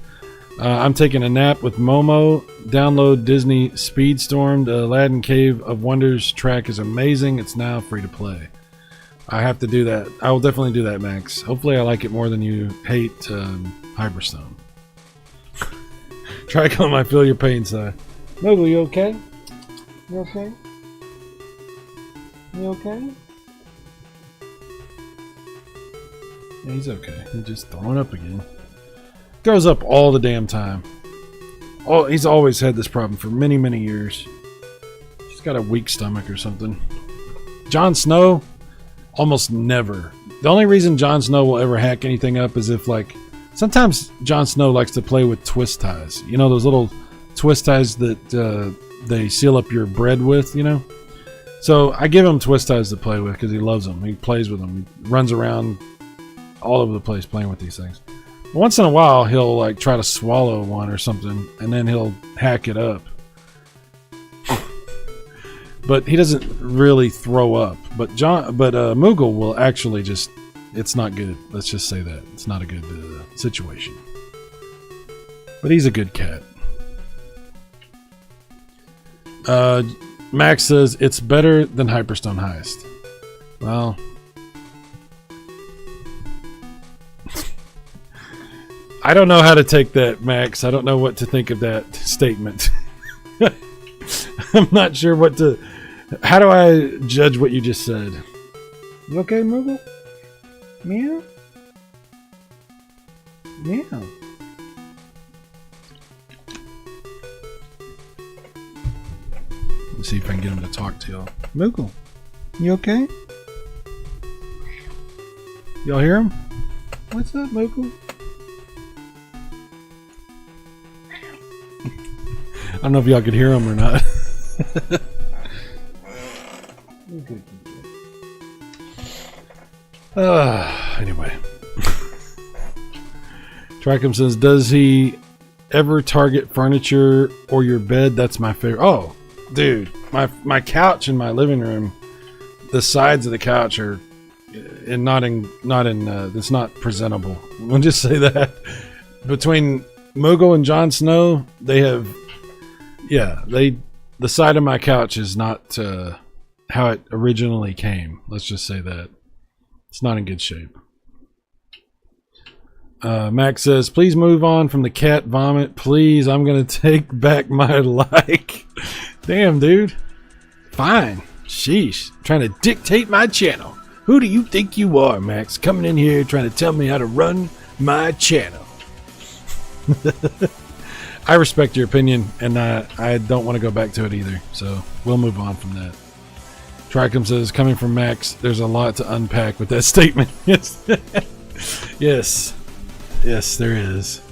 I'm taking a nap with Momo. Download Disney Speedstorm. The Aladdin Cave of Wonders track is amazing. It's now free to play. I have to do that. I will definitely do that, Max. Hopefully I like it more than you hate Hyperstone. Try to come I feel your pain, side. Mogo, you okay? You okay? You okay? Yeah, he's okay. He's just throwing up again. Throws up all the damn time. Oh, he's always had this problem for many, many years. He's got a weak stomach or something. Jon Snow, almost never. The only reason Jon Snow will ever hack anything up is if, like, sometimes Jon Snow likes to play with twist ties. You know, those little twist ties that they seal up your bread with, you know? So I give him twist ties to play with because he loves them. He plays with them. He runs around all over the place playing with these things. Once in a while, he'll like try to swallow one or something, and then he'll hack it up. But he doesn't really throw up. But Moogle will actually just, it's not good. Let's just say that. It's not a good situation. But he's a good cat. Max says, it's better than Hyperstone Heist. Well, I don't know how to take that, Max. I don't know what to think of that statement. I'm not sure what to... How do I judge what you just said? You okay, Moogle? Meow? Meow. Let's see if I can get him to talk to y'all. Moogle, you okay? Y'all hear him? What's up, Moogle? I don't know if y'all could hear him or not. Anyway. Trackham says, does he ever target furniture or your bed? That's my favorite. Oh, dude. My couch in my living room, the sides of the couch are and it's not presentable. We'll just say that. Between Mogul and Jon Snow, the side of my couch is not how it originally came. Let's just say that. It's not in good shape. Max says, please move on from the cat vomit. Please, I'm going to take back my like. Damn, dude. Fine. Sheesh. Trying to dictate my channel. Who do you think you are, Max? Coming in here trying to tell me how to run my channel. I respect your opinion, and I don't want to go back to it either. So we'll move on from that. Tricom says, coming from Max, there's a lot to unpack with that statement. Yes. Yes. Yes, there is.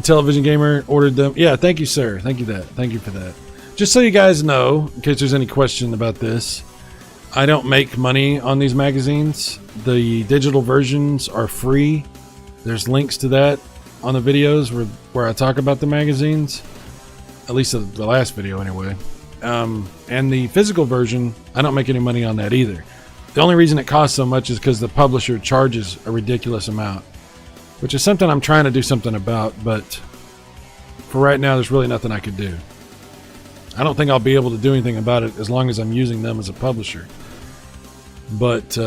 Television Gamer ordered them. Yeah, thank you, sir. Thank you for that. Just so you guys know, in case there's any question about this, I don't make money on these magazines. The digital versions are free. There's links to that on the videos where I talk about the magazines. At least the last video, anyway. And the physical version, I don't make any money on that either. The only reason it costs so much is because the publisher charges a ridiculous amount, which is something I'm trying to do something about, but for right now, there's really nothing I could do. I don't think I'll be able to do anything about it as long as I'm using them as a publisher. But,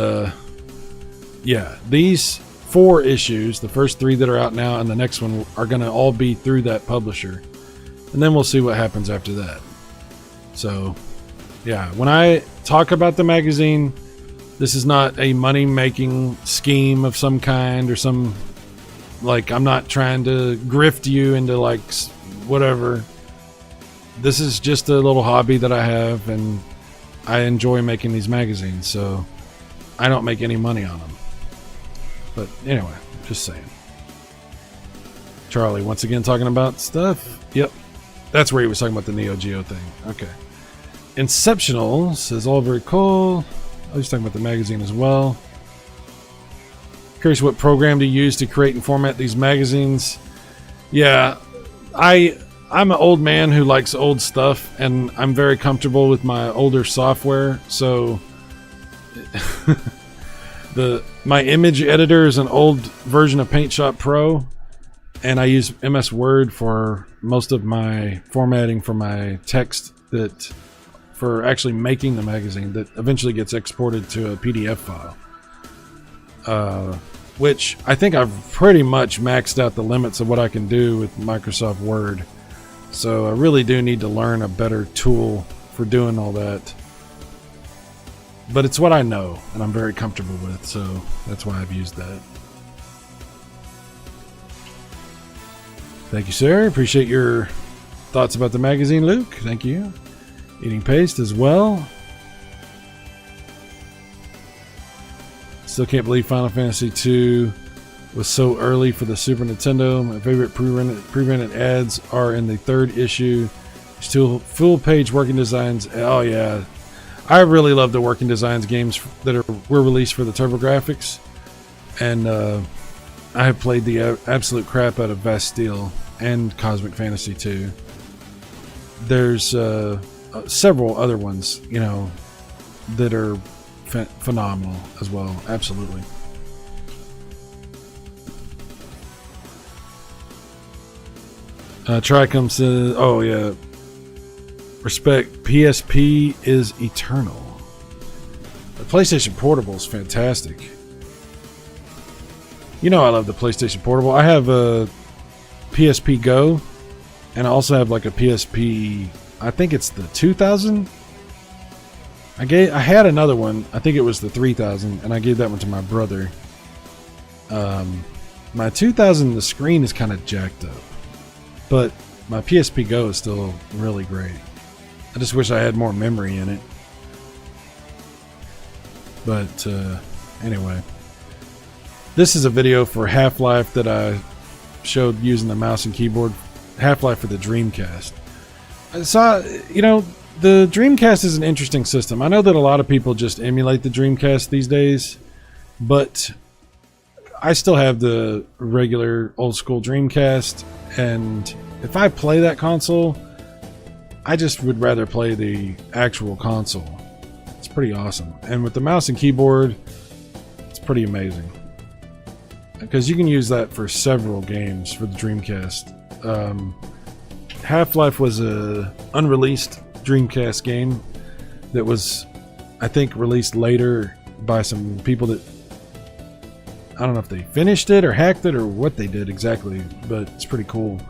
yeah, these 4 issues, the first 3 that are out now and the next one, are going to all be through that publisher. And then we'll see what happens after that. So, yeah, when I talk about the magazine, this is not a money-making scheme of some kind or some, like, I'm not trying to grift you into, like, whatever. This is just a little hobby that I have, and I enjoy making these magazines, so I don't make any money on them. But anyway, just saying. Charlie, once again, talking about stuff. Yep. That's where he was talking about the Neo Geo thing. Okay. Inceptional says, all very cool. I was talking about the magazine as well. Curious what program to use to create and format these magazines. Yeah, I'm an old man who likes old stuff, and I'm very comfortable with my older software. So my image editor is an old version of PaintShop Pro, and I use MS Word for most of my formatting for my text for actually making the magazine that eventually gets exported to a PDF file. Which I think I've pretty much maxed out the limits of what I can do with Microsoft Word. So I really do need to learn a better tool for doing all that. But it's what I know and I'm very comfortable with, so that's why I've used that. Thank you, sir. Appreciate your thoughts about the magazine, Luke. Thank you. Eating paste as well. Still can't believe Final Fantasy II was so early for the Super Nintendo. My favorite pre-rented ads are in the 3rd issue. Still full page working designs. Oh yeah, I really love the working designs games that were released for the TurboGrafx, and I have played the absolute crap out of Bastille and Cosmic Fantasy 2. There's several other ones, you know, that are phenomenal as well. Absolutely. Tricom says, oh yeah, respect, PSP is eternal. The PlayStation Portable is fantastic. You know I love the PlayStation Portable. I have a PSP Go, and I also have like a PSP, I think it's the 2000. I had another one, I think it was the 3000, and I gave that one to my brother. My 2000, the screen is kind of jacked up, but my PSP Go is still really great. I just wish I had more memory in it. But anyway, this is a video for Half-Life that I showed using the mouse and keyboard. Half-Life for the Dreamcast. I saw, you know, the Dreamcast is an interesting system. I know that a lot of people just emulate the Dreamcast these days, but I still have the regular old school Dreamcast, and if I play that console, I just would rather play the actual console. It's pretty awesome. And with the mouse and keyboard, it's pretty amazing. Because you can use that for several games for the Dreamcast. Half-Life was a unreleased Dreamcast game that was, I think, released later by some people that, I don't know if they finished it or hacked it or what they did exactly, but it's pretty cool.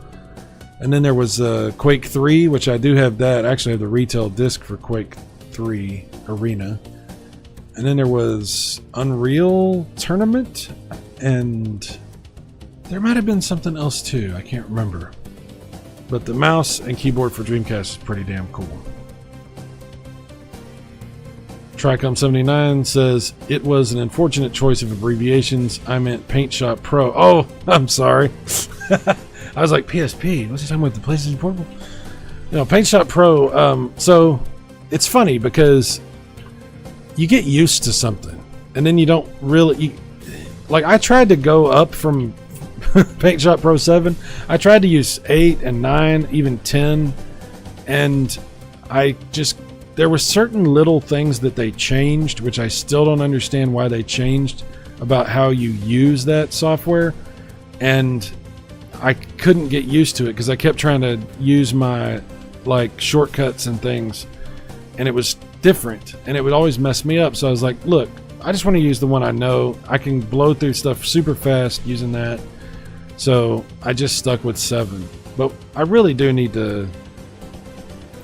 And then there was Quake 3, which I do have that. I actually have the retail disc for Quake 3 Arena. And then there was Unreal Tournament, and there might have been something else too. I can't remember. But the mouse and keyboard for Dreamcast is pretty damn cool. Tricom79 says, it was an unfortunate choice of abbreviations. I meant Paint Shop Pro. Oh, I'm sorry. I was like, PSP. What's he talking about, the PlayStation Portable? No, Paint Shop Pro. So it's funny because you get used to something and then you don't really... like, I tried to go up from Paint Shop Pro 7. I tried to use 8 and 9, even 10. And there were certain little things that they changed, which I still don't understand why they changed about how you use that software. And I couldn't get used to it because I kept trying to use my like shortcuts and things, and it was different and it would always mess me up. So I was like, look, I just want to use the one I know. I can blow through stuff super fast using that. So I just stuck with 7. But I really do need to,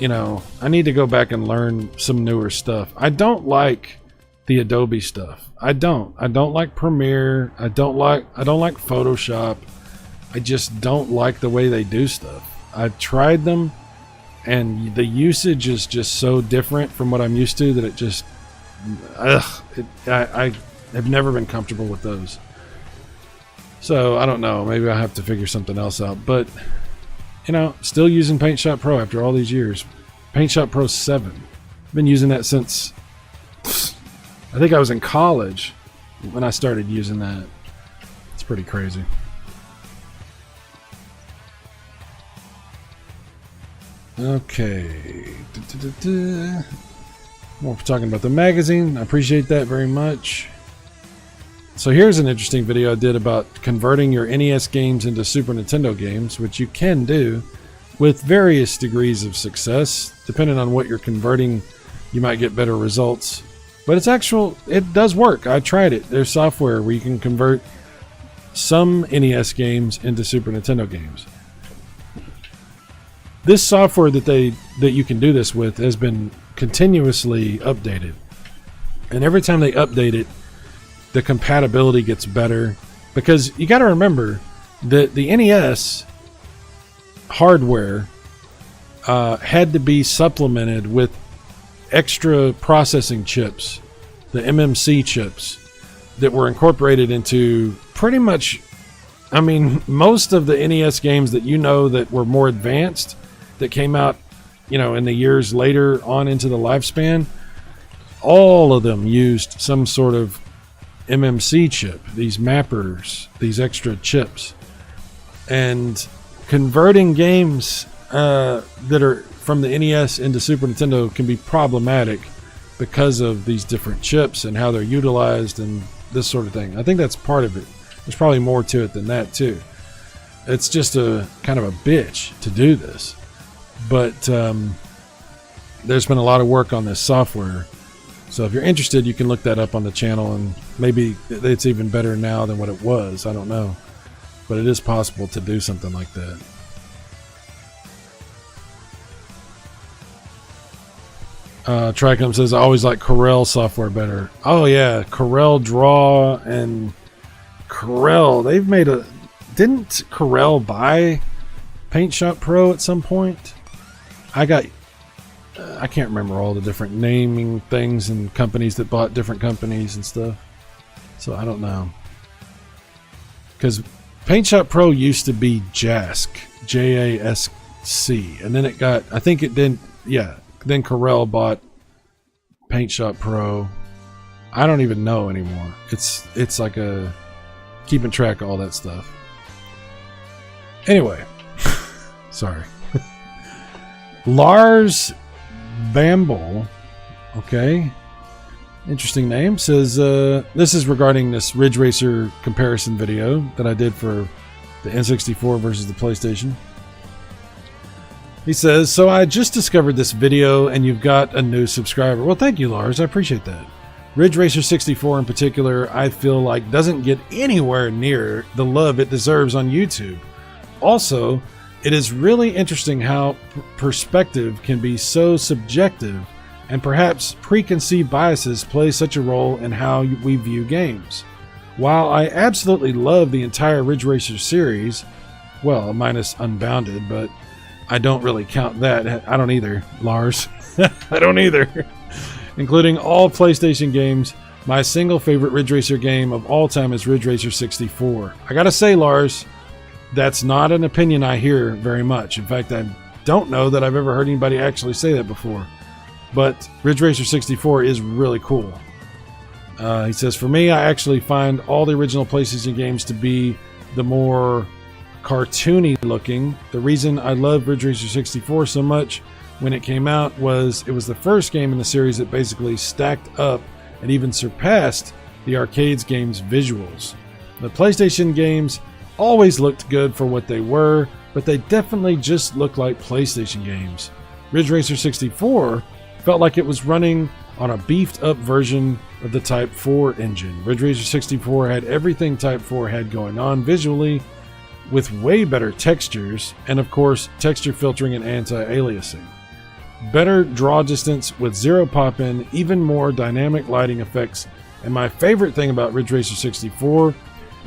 I need to go back and learn some newer stuff. I don't like the Adobe stuff. I don't like Premiere. I don't like Photoshop. I just don't like the way they do stuff. I've tried them, and the usage is just so different from what I'm used to that it just, I have never been comfortable with those. So I don't know. Maybe I have to figure something else out. But still using Paint Shop Pro after all these years. Paint Shop Pro 7. I've been using that since I think I was in college when I started using that. It's pretty crazy. Okay. More talking about the magazine. I appreciate that very much. So here's an interesting video I did about converting your NES games into Super Nintendo games, which you can do with various degrees of success. Depending on what you're converting, you might get better results. But it does work. I tried it. There's software where you can convert some NES games into Super Nintendo games. This software that you can do this with has been continuously updated. And every time they update it, the compatibility gets better. Because you got to remember that the NES hardware had to be supplemented with extra processing chips, the MMC chips, that were incorporated into pretty much, most of the NES games that that were more advanced, that came out, in the years later on into the lifespan, all of them used some sort of MMC chip, these mappers, these extra chips. And converting games that are from the NES into Super Nintendo can be problematic because of these different chips and how they're utilized and this sort of thing. I think that's part of it. There's probably more to it than that too. It's just a kind of a bitch to do this. But there's been a lot of work on this software. So if you're interested, you can look that up on the channel, and maybe it's even better now than what it was. I don't know. But it is possible to do something like that. Tricom says, I always like Corel software better. Oh yeah, Corel Draw and Corel. They've made didn't Corel buy Paint Shop Pro at some point? I can't remember all the different naming things and companies that bought different companies and stuff. So I don't know. Because Paint Shop Pro used to be JASC, JASC, and then it got, I think it didn't, yeah, then Corel bought Paint Shop Pro. I don't even know anymore. It's like a keeping track of all that stuff. Anyway, sorry. Lars Bamble, okay, Interesting name. Says, this is regarding this Ridge Racer comparison video that I did for the N64 versus the PlayStation. He says, so I just discovered this video and you've got a new subscriber. Well, thank you, Lars. I appreciate that. Ridge Racer 64 in particular, I feel like doesn't get anywhere near the love it deserves on YouTube. Also, it is really interesting how perspective can be so subjective, and perhaps preconceived biases play such a role in how we view games. While I absolutely love the entire Ridge Racer series, well, minus Unbounded, but I don't really count that. I don't either, Lars. I don't either. Including all PlayStation games, my single favorite Ridge Racer game of all time is Ridge Racer 64. I gotta say, Lars, that's not an opinion I hear very much. In fact, I don't know that I've ever heard anybody actually say that before. But Ridge Racer 64 is really cool. He says, for me, I actually find all the original PlayStation games to be the more cartoony looking. The reason I love Ridge Racer 64 so much when it came out was it was the first game in the series that basically stacked up and even surpassed the arcades game's visuals. The PlayStation games always looked good for what they were, but they definitely just looked like PlayStation games. Ridge Racer 64 felt like it was running on a beefed up version of the Type 4 engine. Ridge Racer 64 had everything Type 4 had going on visually, with way better textures, and of course texture filtering and anti-aliasing. Better draw distance with zero pop-in, even more dynamic lighting effects, and my favorite thing about Ridge Racer 64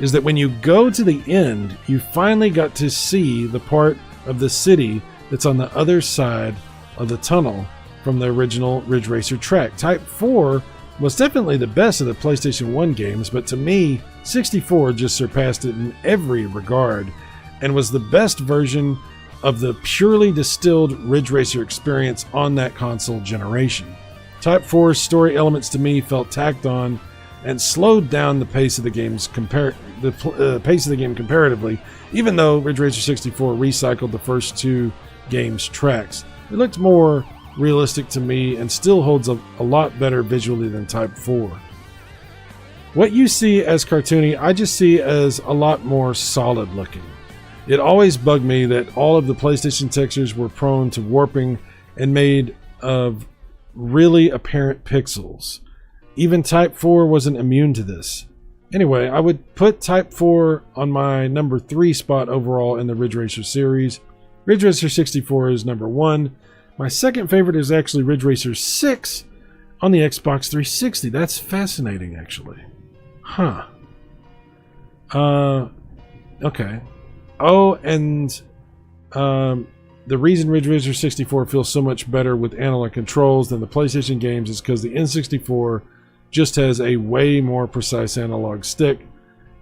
is that when you go to the end, you finally got to see the part of the city that's on the other side of the tunnel from the original Ridge Racer track. Type 4 was definitely the best of the PlayStation 1 games, but to me, 64 just surpassed it in every regard and was the best version of the purely distilled Ridge Racer experience on that console generation. Type 4's story elements to me felt tacked on and slowed down the pace of the game comparatively, even though Ridge Racer 64 recycled the first two games' tracks. It looked more realistic to me and still holds a lot better visually than Type 4. What you see as cartoony, I just see as a lot more solid looking. It always bugged me that all of the PlayStation textures were prone to warping and made of really apparent pixels. Even Type 4 wasn't immune to this. Anyway, I would put Type 4 on my number 3 spot overall in the Ridge Racer series. Ridge Racer 64 is number 1. My second favorite is actually Ridge Racer 6 on the Xbox 360. That's fascinating, actually. Huh. Okay. Oh, and the reason Ridge Racer 64 feels so much better with analog controls than the PlayStation games is because the N64 just has a way more precise analog stick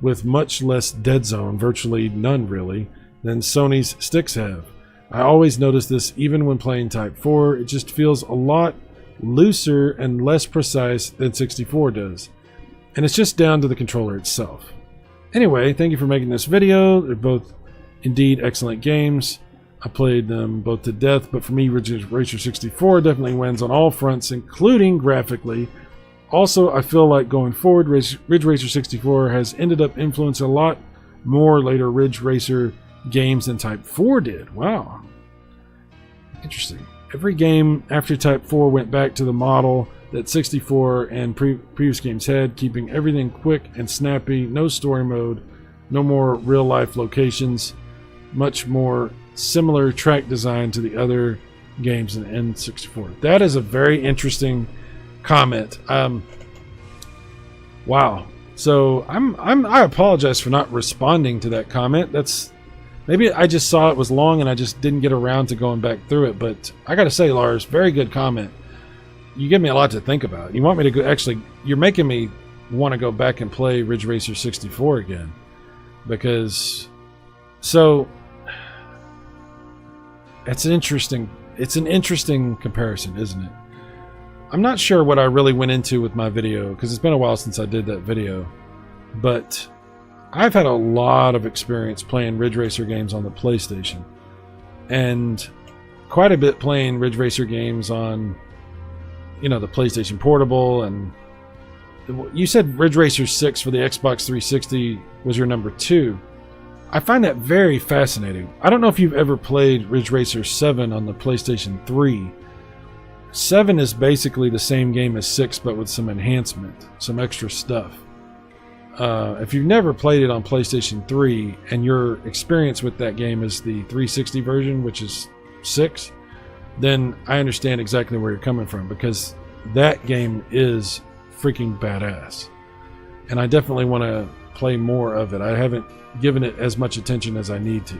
with much less dead zone, virtually none really, than Sony's sticks have. I always notice this even when playing Type 4. It just feels a lot looser and less precise than 64 does. And it's just down to the controller itself. Anyway, thank you for making this video. They're both indeed excellent games. I played them both to death, but for me, Ridge Racer 64 definitely wins on all fronts, including graphically. Also, I feel like going forward, Ridge Racer 64 has ended up influencing a lot more later Ridge Racer games than Type 4 did. Wow. Interesting. Every game after Type 4 went back to the model that 64 and previous games had, keeping everything quick and snappy, no story mode, no more real-life locations, much more similar track design to the other games in N64. That is a very interesting comment. Wow. So I apologize for not responding to that comment. That's maybe I just saw it was long and I just didn't get around to going back through it. But I got to say, Lars, very good comment. You give me a lot to think about. You want me to go? Actually, you're making me want to go back and play Ridge Racer 64 again, because so it's an interesting comparison, isn't it? I'm not sure what I really went into with my video because it's been a while since I did that video, but I've had a lot of experience playing Ridge Racer games on the PlayStation and quite a bit playing Ridge Racer games on, you know, the PlayStation Portable and you said Ridge Racer 6 for the Xbox 360 was your number 2. I find that very fascinating. I don't know if you've ever played Ridge Racer 7 on the PlayStation 3. 7 is basically the same game as 6, but with some enhancement, some extra stuff. If you've never played it on PlayStation 3 and your experience with that game is the 360 version, which is 6, then I understand exactly where you're coming from, because that game is freaking badass. And I definitely want to play more of it. I haven't given it as much attention as I need to.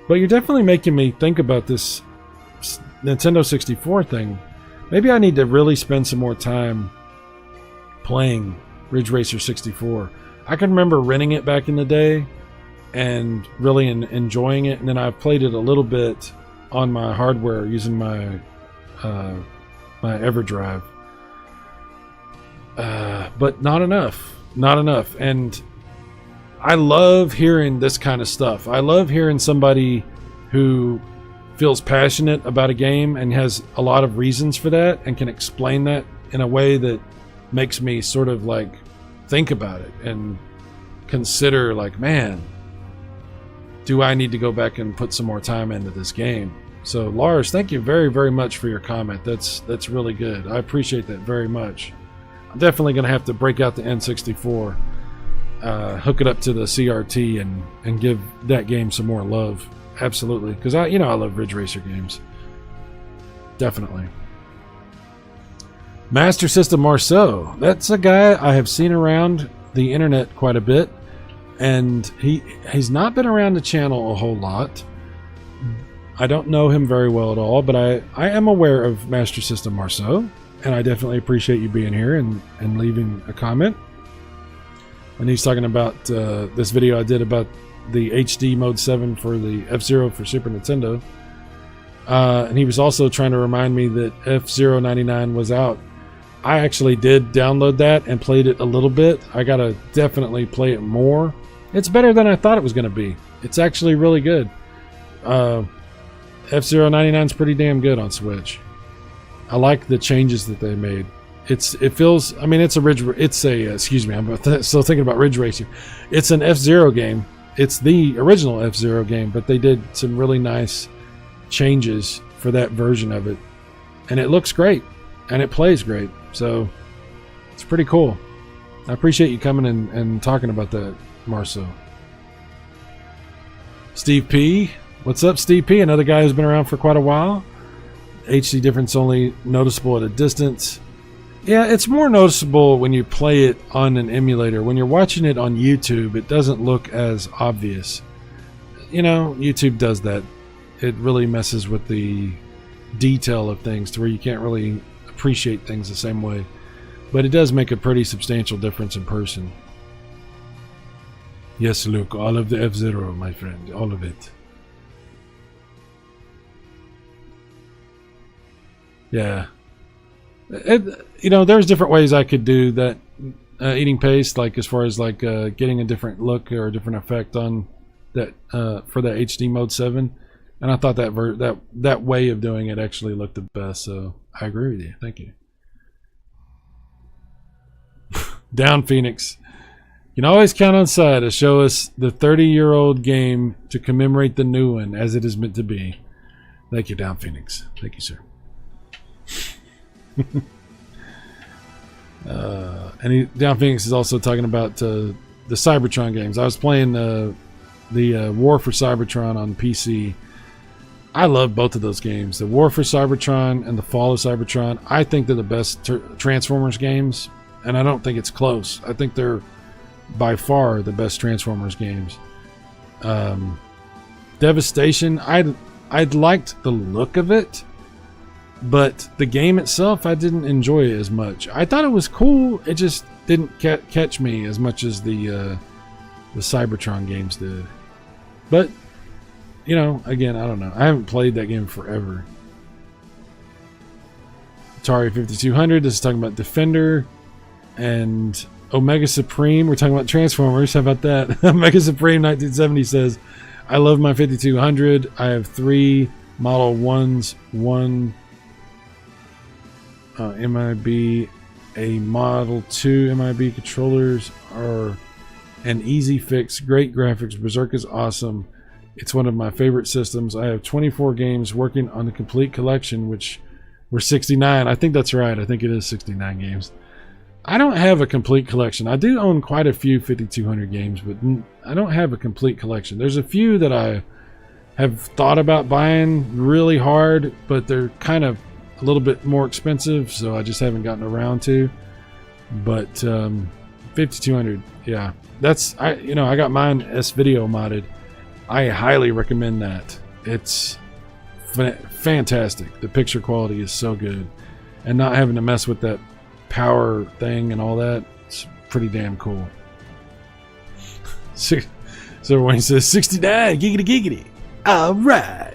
But you're definitely making me think about this Nintendo 64 thing. Maybe I need to really spend some more time playing Ridge Racer 64. I can remember renting it back in the day and really enjoying it, and then I've played it a little bit on my hardware using my my EverDrive, but not enough. And I love hearing this kind of stuff. I love hearing somebody who feels passionate about a game and has a lot of reasons for that and can explain that in a way that makes me sort of like think about it and consider, like, man, do I need to go back and put some more time into this game? So Lars, thank you very, very much for your comment. That's really good. I appreciate that very much. I'm definitely going to have to break out the N64, hook it up to the CRT, and give that game some more love. Absolutely, because I love Ridge Racer games. Definitely. Master System Marceau. That's a guy I have seen around the internet quite a bit, and he's not been around the channel a whole lot. I don't know him very well at all, but I am aware of Master System Marceau, and I definitely appreciate you being here and leaving a comment. And he's talking about this video I did about the HD Mode 7 for the F-Zero for Super Nintendo. And he was also trying to remind me that F-Zero 99 was out. I actually did download that and played it a little bit. I gotta definitely play it more. It's better than I thought it was going to be. It's actually really good. F-Zero 99 is pretty damn good on Switch. I like the changes that they made. It feels, I mean, it's a excuse me, I'm still thinking about Ridge Racer. It's an F-Zero game. It's the original F-Zero game, but they did some really nice changes for that version of it. And it looks great. And it plays great. So, it's pretty cool. I appreciate you coming and talking about that, Marceau. Steve P. What's up, Steve P? Another guy who's been around for quite a while. HD difference only noticeable at a distance. Yeah, it's more noticeable when you play it on an emulator. When you're watching it on YouTube, it doesn't look as obvious. You know, YouTube does that. It really messes with the detail of things to where you can't really appreciate things the same way. But it does make a pretty substantial difference in person. Yes, Luke, all of the F-Zero, my friend. All of it. Yeah. There's different ways I could do that eating paste, like as far as like getting a different look or a different effect on that for that HD Mode 7, and I thought that way of doing it actually looked the best. So I agree with you. Thank you. Down Phoenix. You can always count on Sai to show us the 30-year-old game to commemorate the new one as it is meant to be. Thank you, Down Phoenix. Thank you, sir. Down Phoenix is also talking about the Cybertron games. I was playing the War for Cybertron on PC. I love both of those games. The War for Cybertron and the Fall of Cybertron. I think they're the best Transformers games, and I don't think it's close. I think they're by far the best Transformers games. Devastation, I'd liked the look of it, but the game itself, I didn't enjoy it as much. I thought it was cool. It just didn't catch me as much as the Cybertron games did. But, again, I don't know. I haven't played that game forever. Atari 5200, this is talking about Defender. And Omega Supreme, we're talking about Transformers. How about that? Omega Supreme 1970 says, I love my 5200. I have 3 Model 1s, 1 MIB a Model 2 MIB controllers are an easy fix. Great graphics. Berserk is awesome. It's one of my favorite systems. I have 24 games working on the complete collection, which were 69. I think that's right. I think it is 69 games. I don't have a complete collection. I do own quite a few 5200 games, but I don't have a complete collection. There's a few that I have thought about buying really hard, but they're kind of a little bit more expensive, so I just haven't gotten around to. But 5200, yeah, I got mine S-Video modded. I highly recommend that. It's fantastic. The picture quality is so good, and not having to mess with that power thing and all that, it's pretty damn cool. So when he says 69, giggity giggity, all right.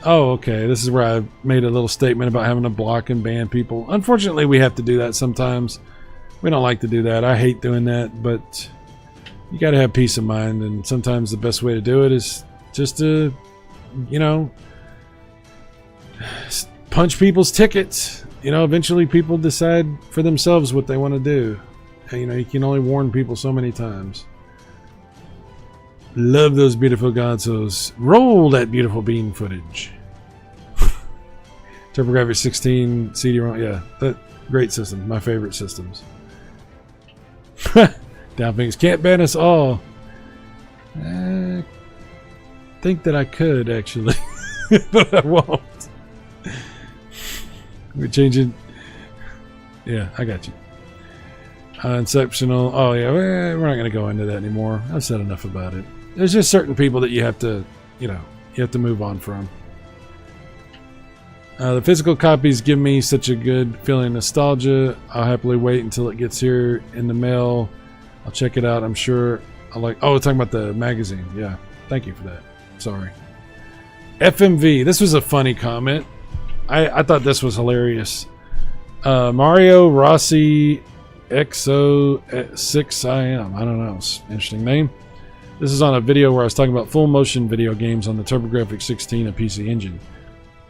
Oh, okay. This is where I made a little statement about having to block and ban people. Unfortunately, we have to do that sometimes. We don't like to do that. I hate doing that, but you got to have peace of mind, and sometimes the best way to do it is just to, punch people's tickets. Eventually people decide for themselves what they want to do. You can only warn people so many times. Love those beautiful gonzos. Roll that beautiful bean footage. TurboGrafx 16 CD-ROM. Yeah, that great system. My favorite systems. Downfingers can't ban us all. I think that I could actually, but I won't. We're changing. Yeah, I got you. Exceptional. Oh yeah, we're not going to go into that anymore. I've said enough about it. There's just certain people that you have to, you have to move on from. The physical copies give me such a good feeling of nostalgia. I'll happily wait until it gets here in the mail. I'll check it out. I'm sure I'll like. Oh, talking about the magazine. Yeah, thank you for that. Sorry. FMV. This was a funny comment. I thought this was hilarious. Mario Rossi XO6IM. I don't know. It's an interesting name. This is on a video where I was talking about full motion video games on the TurboGrafx 16 and PC Engine.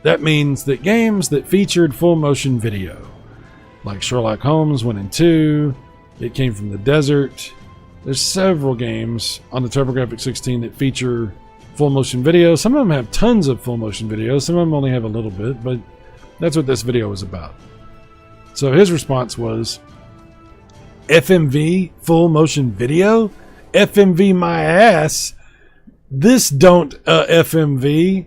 That means that games that featured full motion video, like Sherlock Holmes 1 and 2, It Came from the Desert. There's several games on the TurboGrafx 16 that feature full motion video. Some of them have tons of full motion video. Some of them only have a little bit, but that's what this video was about. So his response was, FMV full motion video? FMV my ass. This don't FMV.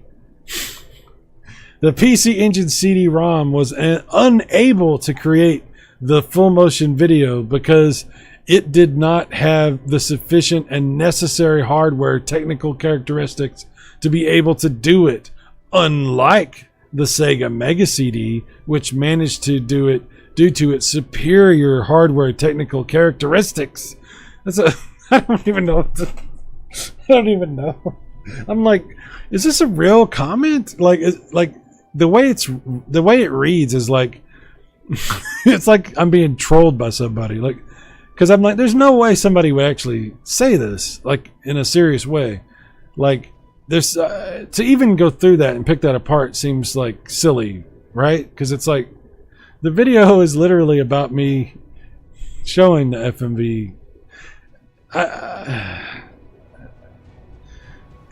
The PC Engine CD-ROM was unable to create the full motion video because it did not have the sufficient and necessary hardware technical characteristics to be able to do it, unlike the Sega Mega CD, which managed to do it due to its superior hardware technical characteristics. I don't even know. I don't even know. I'm like, is this a real comment? Like the way it reads is like, it's like I'm being trolled by somebody. Like, because I'm like, there's no way somebody would actually say this like in a serious way. Like, there's to even go through that and pick that apart seems like silly, right? Because it's like the video is literally about me showing the FMV.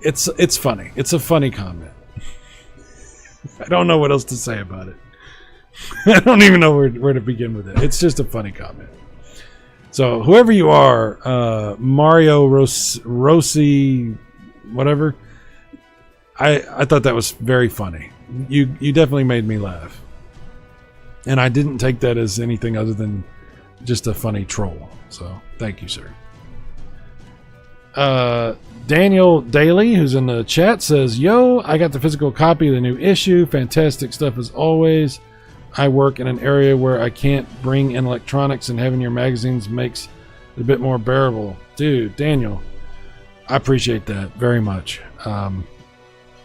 It's funny. It's a funny comment. I don't know what else to say about it. I don't even know where to begin with it. It's just a funny comment. So whoever you are, Mario Rossi, whatever, I thought that was very funny. You definitely made me laugh, and I didn't take that as anything other than just a funny troll. So thank you, sir. Daniel Daly, who's in the chat, says, yo, I got the physical copy of the new issue. Fantastic stuff as always. I work in an area where I can't bring in electronics, and having your magazines makes it a bit more bearable. Dude, Daniel, I appreciate that very much.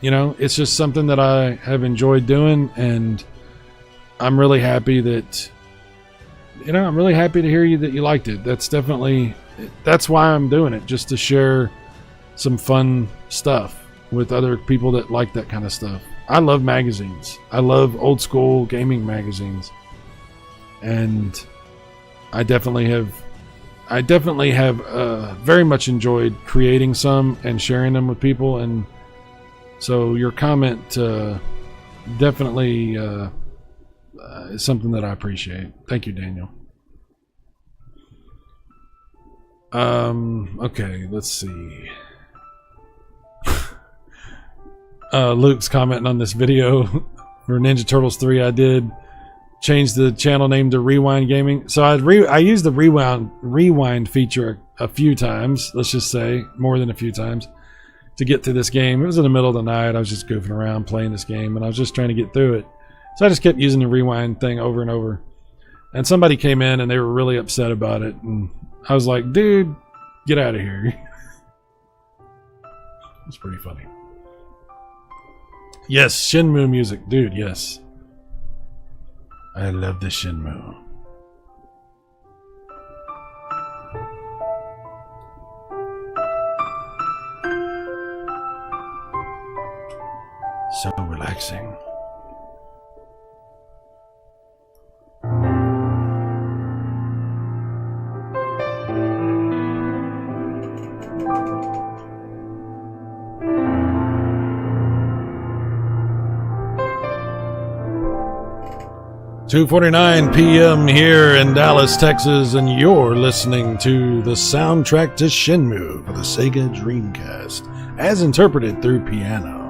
It's just something that I have enjoyed doing, and I'm really happy that, I'm really happy to hear you that you liked it. That's why I'm doing it, just to share some fun stuff. with other people that like that kind of stuff. I love magazines. I love old school gaming magazines, and I definitely have very much enjoyed creating some and sharing them with people. And so your comment definitely is something that I appreciate. Thank you, Daniel. Okay, let's see. Luke's commenting on this video for Ninja Turtles 3 I did. Changed the channel name to Rewind Gaming. So I used the rewind feature a few times, let's just say, more than a few times, to get through this game. It was in the middle of the night. I was just goofing around playing this game, and I was just trying to get through it. So I just kept using the rewind thing over and over. And somebody came in, and they were really upset about it. And I was like, dude, get out of here. It's pretty funny. Yes, Shenmue music. Dude, yes. I love the Shenmue. So relaxing. "2:49 p.m. here in Dallas, Texas, and you're listening to the soundtrack to Shenmue for the Sega Dreamcast, as interpreted through piano."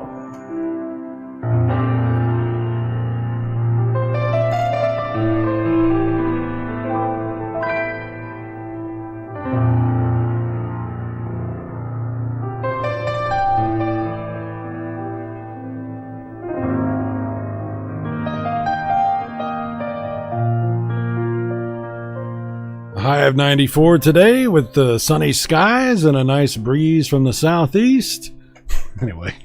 High of 94 today with the sunny skies and a nice breeze from the southeast. Anyway.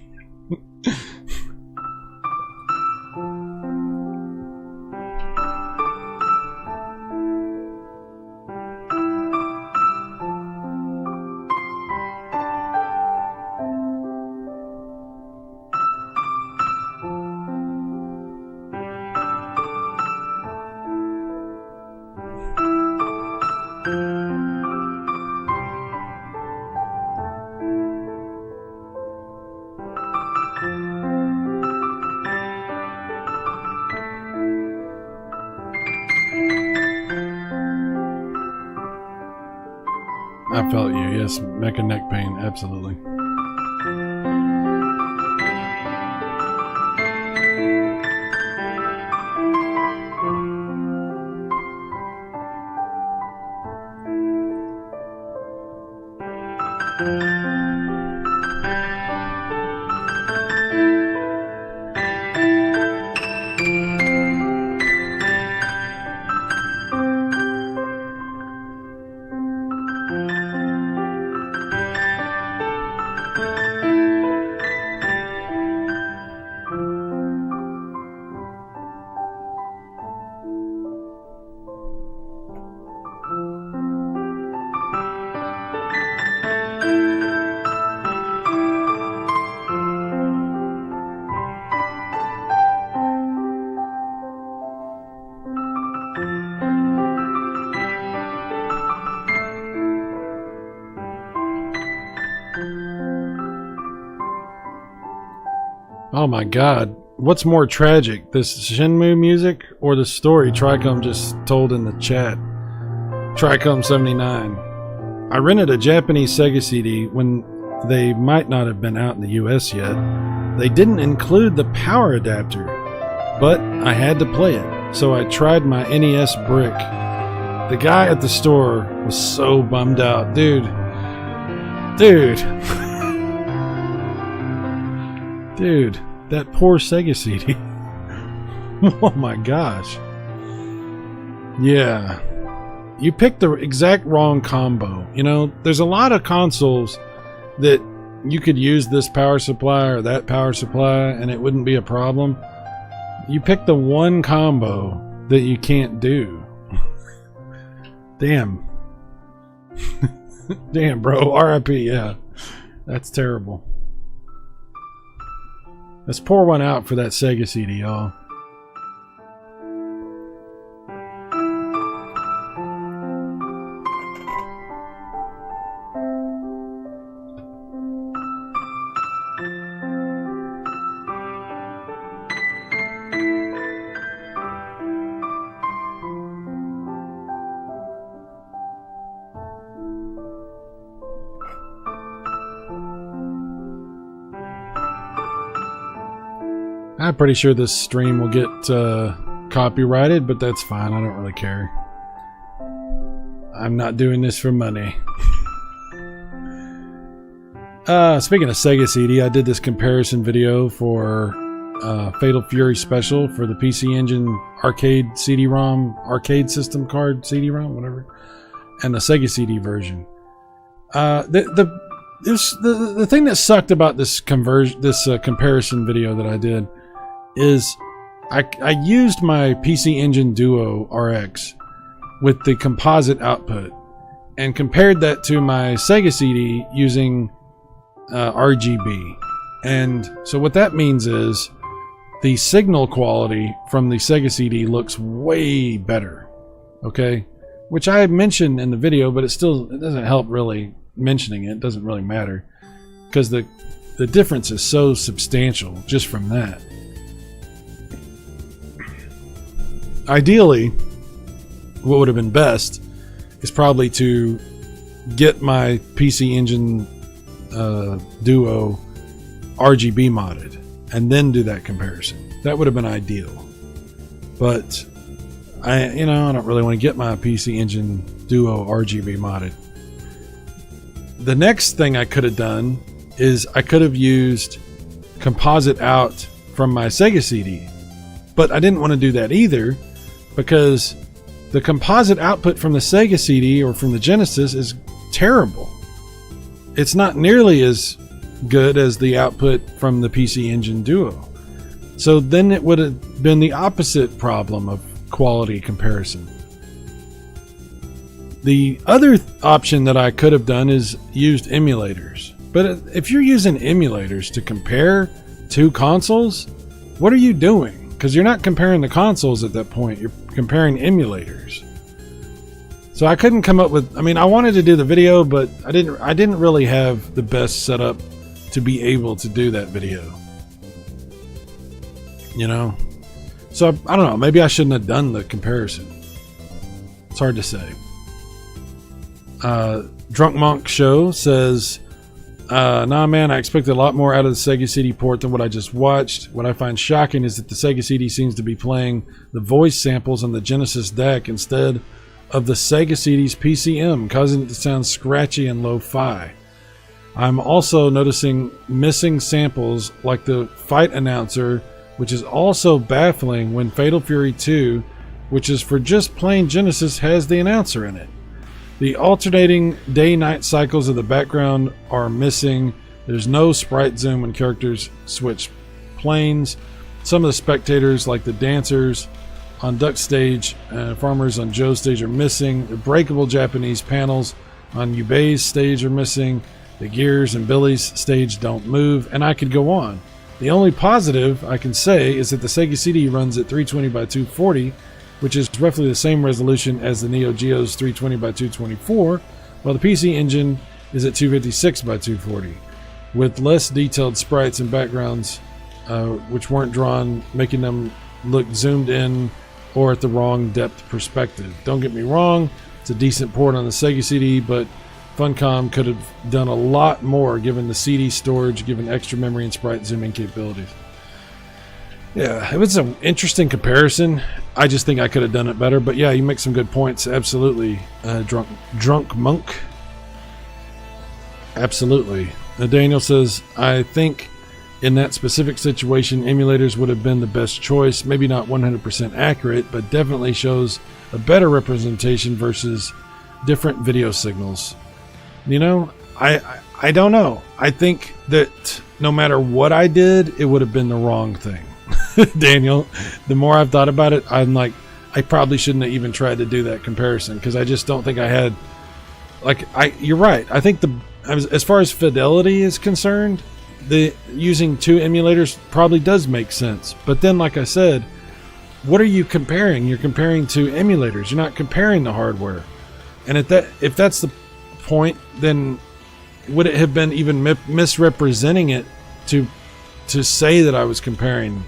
I felt you, yes. Neck and neck pain, absolutely. Oh my god, what's more tragic, this Shenmue music or the story Tricom just told in the chat? Tricom79. I rented a Japanese Sega CD when they might not have been out in the US yet. They didn't include the power adapter, but I had to play it, so I tried my NES brick. The guy at the store was so bummed out. Dude. Dude, that poor Sega CD. Oh my gosh. Yeah. You picked the exact wrong combo. You know, there's a lot of consoles that you could use this power supply or that power supply and it wouldn't be a problem. You picked the one combo that you can't do. Damn. Damn, bro. RIP, yeah. That's terrible. Let's pour one out for that Sega CD, y'all. I'm pretty sure this stream will get copyrighted, but that's fine. I don't really care. I'm not doing this for money. Speaking of Sega CD, I did this comparison video for Fatal Fury Special for the PC Engine arcade CD-ROM, arcade system card CD-ROM, whatever, and the Sega CD version. The thing that sucked about this comparison video that I did is I used my PC Engine Duo RX with the composite output and compared that to my Sega CD using RGB. And so what that means is the signal quality from the Sega CD looks way better, okay? Which I mentioned in the video, but it doesn't help really mentioning it. It doesn't really matter because the difference is so substantial just from that. Ideally, what would have been best is probably to get my PC Engine Duo RGB modded and then do that comparison. That would have been ideal. But I don't really want to get my PC Engine Duo RGB modded. The next thing I could have done is I could have used composite out from my Sega CD. But I didn't want to do that either, because the composite output from the Sega CD or from the Genesis is terrible. It's not nearly as good as the output from the PC Engine Duo. So then it would have been the opposite problem of quality comparison. The other option that I could have done is used emulators. But if you're using emulators to compare two consoles, what are you doing? Because you're not comparing the consoles at that point, you're comparing emulators. So I couldn't come up with, I wanted to do the video, but I didn't really have the best setup to be able to do that video. So I don't know, maybe I shouldn't have done the comparison. It's hard to say. Drunk Monk Show says, nah man, I expected a lot more out of the Sega CD port than what I just watched. What I find shocking is that the Sega CD seems to be playing the voice samples on the Genesis deck instead of the Sega CD's PCM, causing it to sound scratchy and lo-fi. I'm also noticing missing samples like the fight announcer, which is also baffling when Fatal Fury 2, which is for just plain Genesis, has the announcer in it. The alternating day-night cycles of the background are missing. There's no sprite zoom when characters switch planes. Some of the spectators, like the dancers on Duck's stage and farmers on Joe's stage, are missing. The breakable Japanese panels on Yubei's stage are missing. The Gears and Billy's stage don't move, and I could go on. The only positive I can say is that the Sega CD runs at 320 by 240, which is roughly the same resolution as the Neo Geo's 320 by 224, while the PC Engine is at 256 by 240, with less detailed sprites and backgrounds, which weren't drawn, making them look zoomed in or at the wrong depth perspective. Don't get me wrong, it's a decent port on the Sega CD, but Funcom could have done a lot more given the CD storage, given extra memory and sprite zooming capabilities. Yeah, it was an interesting comparison. I just think I could have done it better. But yeah, you make some good points. Absolutely. Drunk Monk. Absolutely. Daniel says, I think in that specific situation, emulators would have been the best choice. Maybe not 100% accurate, but definitely shows a better representation versus different video signals. I don't know. I think that no matter what I did, it would have been the wrong thing. Daniel, the more I've thought about it, I'm like, I probably shouldn't have even tried to do that comparison, because I just don't think I had, you're right. I think as far as fidelity is concerned, the using two emulators probably does make sense. But then, like I said, what are you comparing? You're comparing to emulators. You're not comparing the hardware. And if that's the point, then would it have been even misrepresenting it to say that I was comparing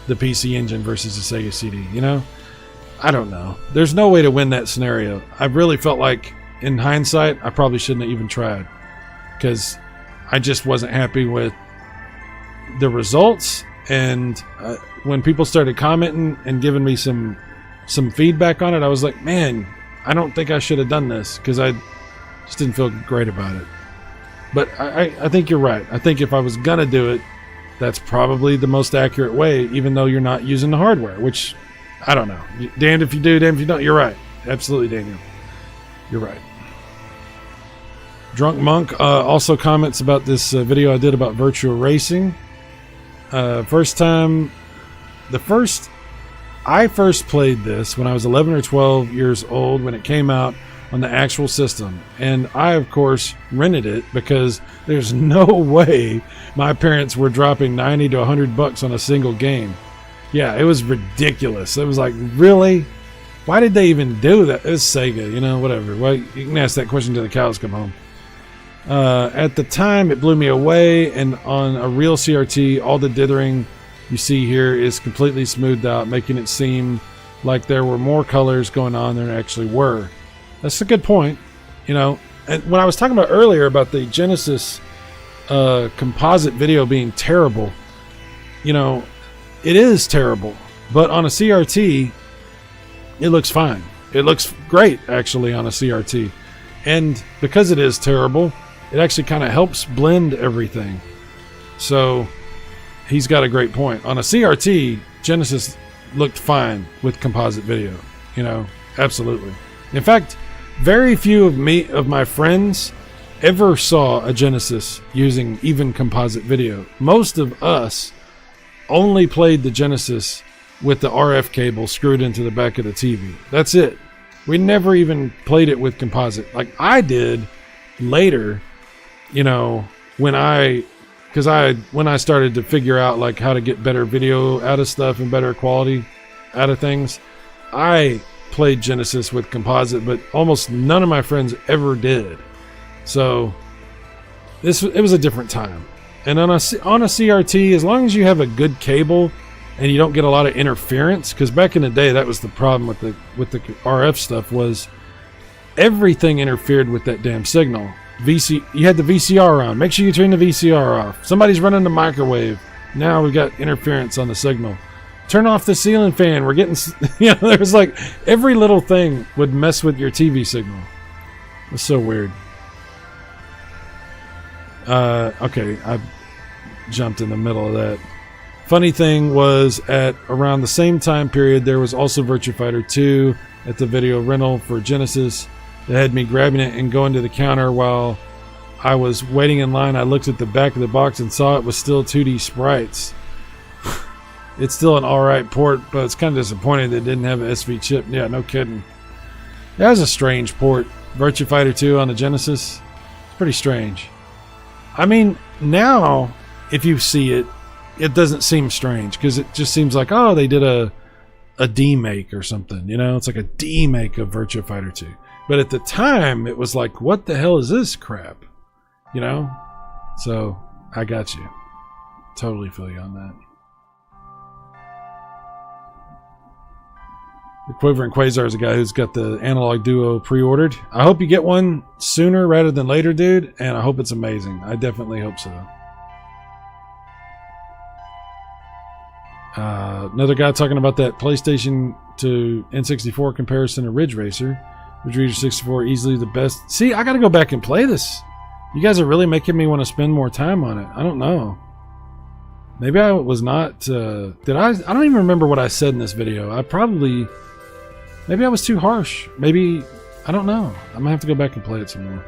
the PC Engine versus the Sega CD? You know, I don't know. There's no way to win that scenario. I really felt like, in hindsight, I probably shouldn't have even tried, because I just wasn't happy with the results. And when people started commenting and giving me some feedback on it, I was like, man, I don't think I should have done this, because I just didn't feel great about it. But I think you're right. I think if I was gonna do it, that's probably the most accurate way, even though you're not using the hardware, which, I don't know. Damned if you do, damned if you don't. You're right. Absolutely, Daniel. You're right. Drunk Monk also comments about this video I did about virtual racing. I first played this when I was 11 or 12 years old, when it came out on the actual system. And I, of course, rented it, because there's no way my parents were dropping 90 to 100 bucks on a single game. Yeah, it was ridiculous. It was like, really? Why did they even do that? It's Sega, you know, whatever. Well, you can ask that question till the cows come home. At the time, it blew me away, and on a real CRT, all the dithering you see here is completely smoothed out, making it seem like there were more colors going on than there actually were. That's a good point, you know. And when I was talking about earlier about the Genesis composite video being terrible, you know, it is terrible. But on a CRT, it looks fine. It looks great, actually, on a CRT. And because it is terrible, it actually kind of helps blend everything. So he's got a great point. On a CRT, Genesis looked fine with composite video, you know, absolutely. In fact, very few of my friends ever saw a Genesis using even composite video. Most of us only played the Genesis with the RF cable screwed into the back of the TV. That's it. We never even played it with composite. Like I did later, you know, when I started to figure out like how to get better video out of stuff and better quality out of things, I played Genesis with composite, but almost none of my friends ever did. So it was a different time. And on a CRT, as long as you have a good cable and you don't get a lot of interference, because back in the day that was the problem with the RF stuff, was everything interfered with that damn signal. You had the VCR on. Make sure you turn the VCR off. Somebody's running the microwave. Now we've got interference on the signal. Turn off the ceiling fan. We're getting, you know, there was like every little thing would mess with your TV signal. It's so weird. Okay, I jumped in the middle of that. Funny thing was, at around the same time period, there was also Virtua Fighter 2 at the video rental for Genesis. That had me grabbing it and going to the counter while I was waiting in line. I looked at the back of the box and saw it was still 2D sprites. It's still an alright port, but it's kind of disappointing that it didn't have an SV chip. Yeah, no kidding. That was a strange port. Virtua Fighter 2 on the Genesis. It's pretty strange. I mean, now, if you see it, it doesn't seem strange, because it just seems like, oh, they did a demake or something, you know? It's like a demake of Virtua Fighter 2. But at the time, it was like, what the hell is this crap? You know? So, I got you. Totally feel you on that. The Quivering Quasar is a guy who's got the Analog Duo pre-ordered. I hope you get one sooner rather than later, dude, and I hope it's amazing. I definitely hope so. Another guy talking about that PlayStation to N64 comparison of Ridge Racer. Ridge Racer 64 easily the best. See, I gotta go back and play this. You guys are really making me want to spend more time on it. I don't know. Maybe I was not... I don't even remember what I said in this video. Maybe I was too harsh. Maybe... I don't know. I'm gonna have to go back and play it some more.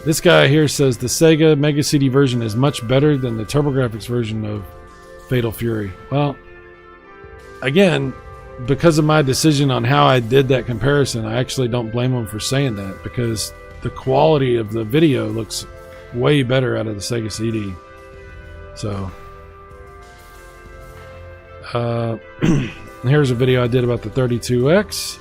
This guy here says the Sega Mega CD version is much better than the TurboGrafx version of Fatal Fury. Well, again, because of my decision on how I did that comparison, I actually don't blame him for saying that, because the quality of the video looks way better out of the Sega CD. So, here's a video I did about the 32X.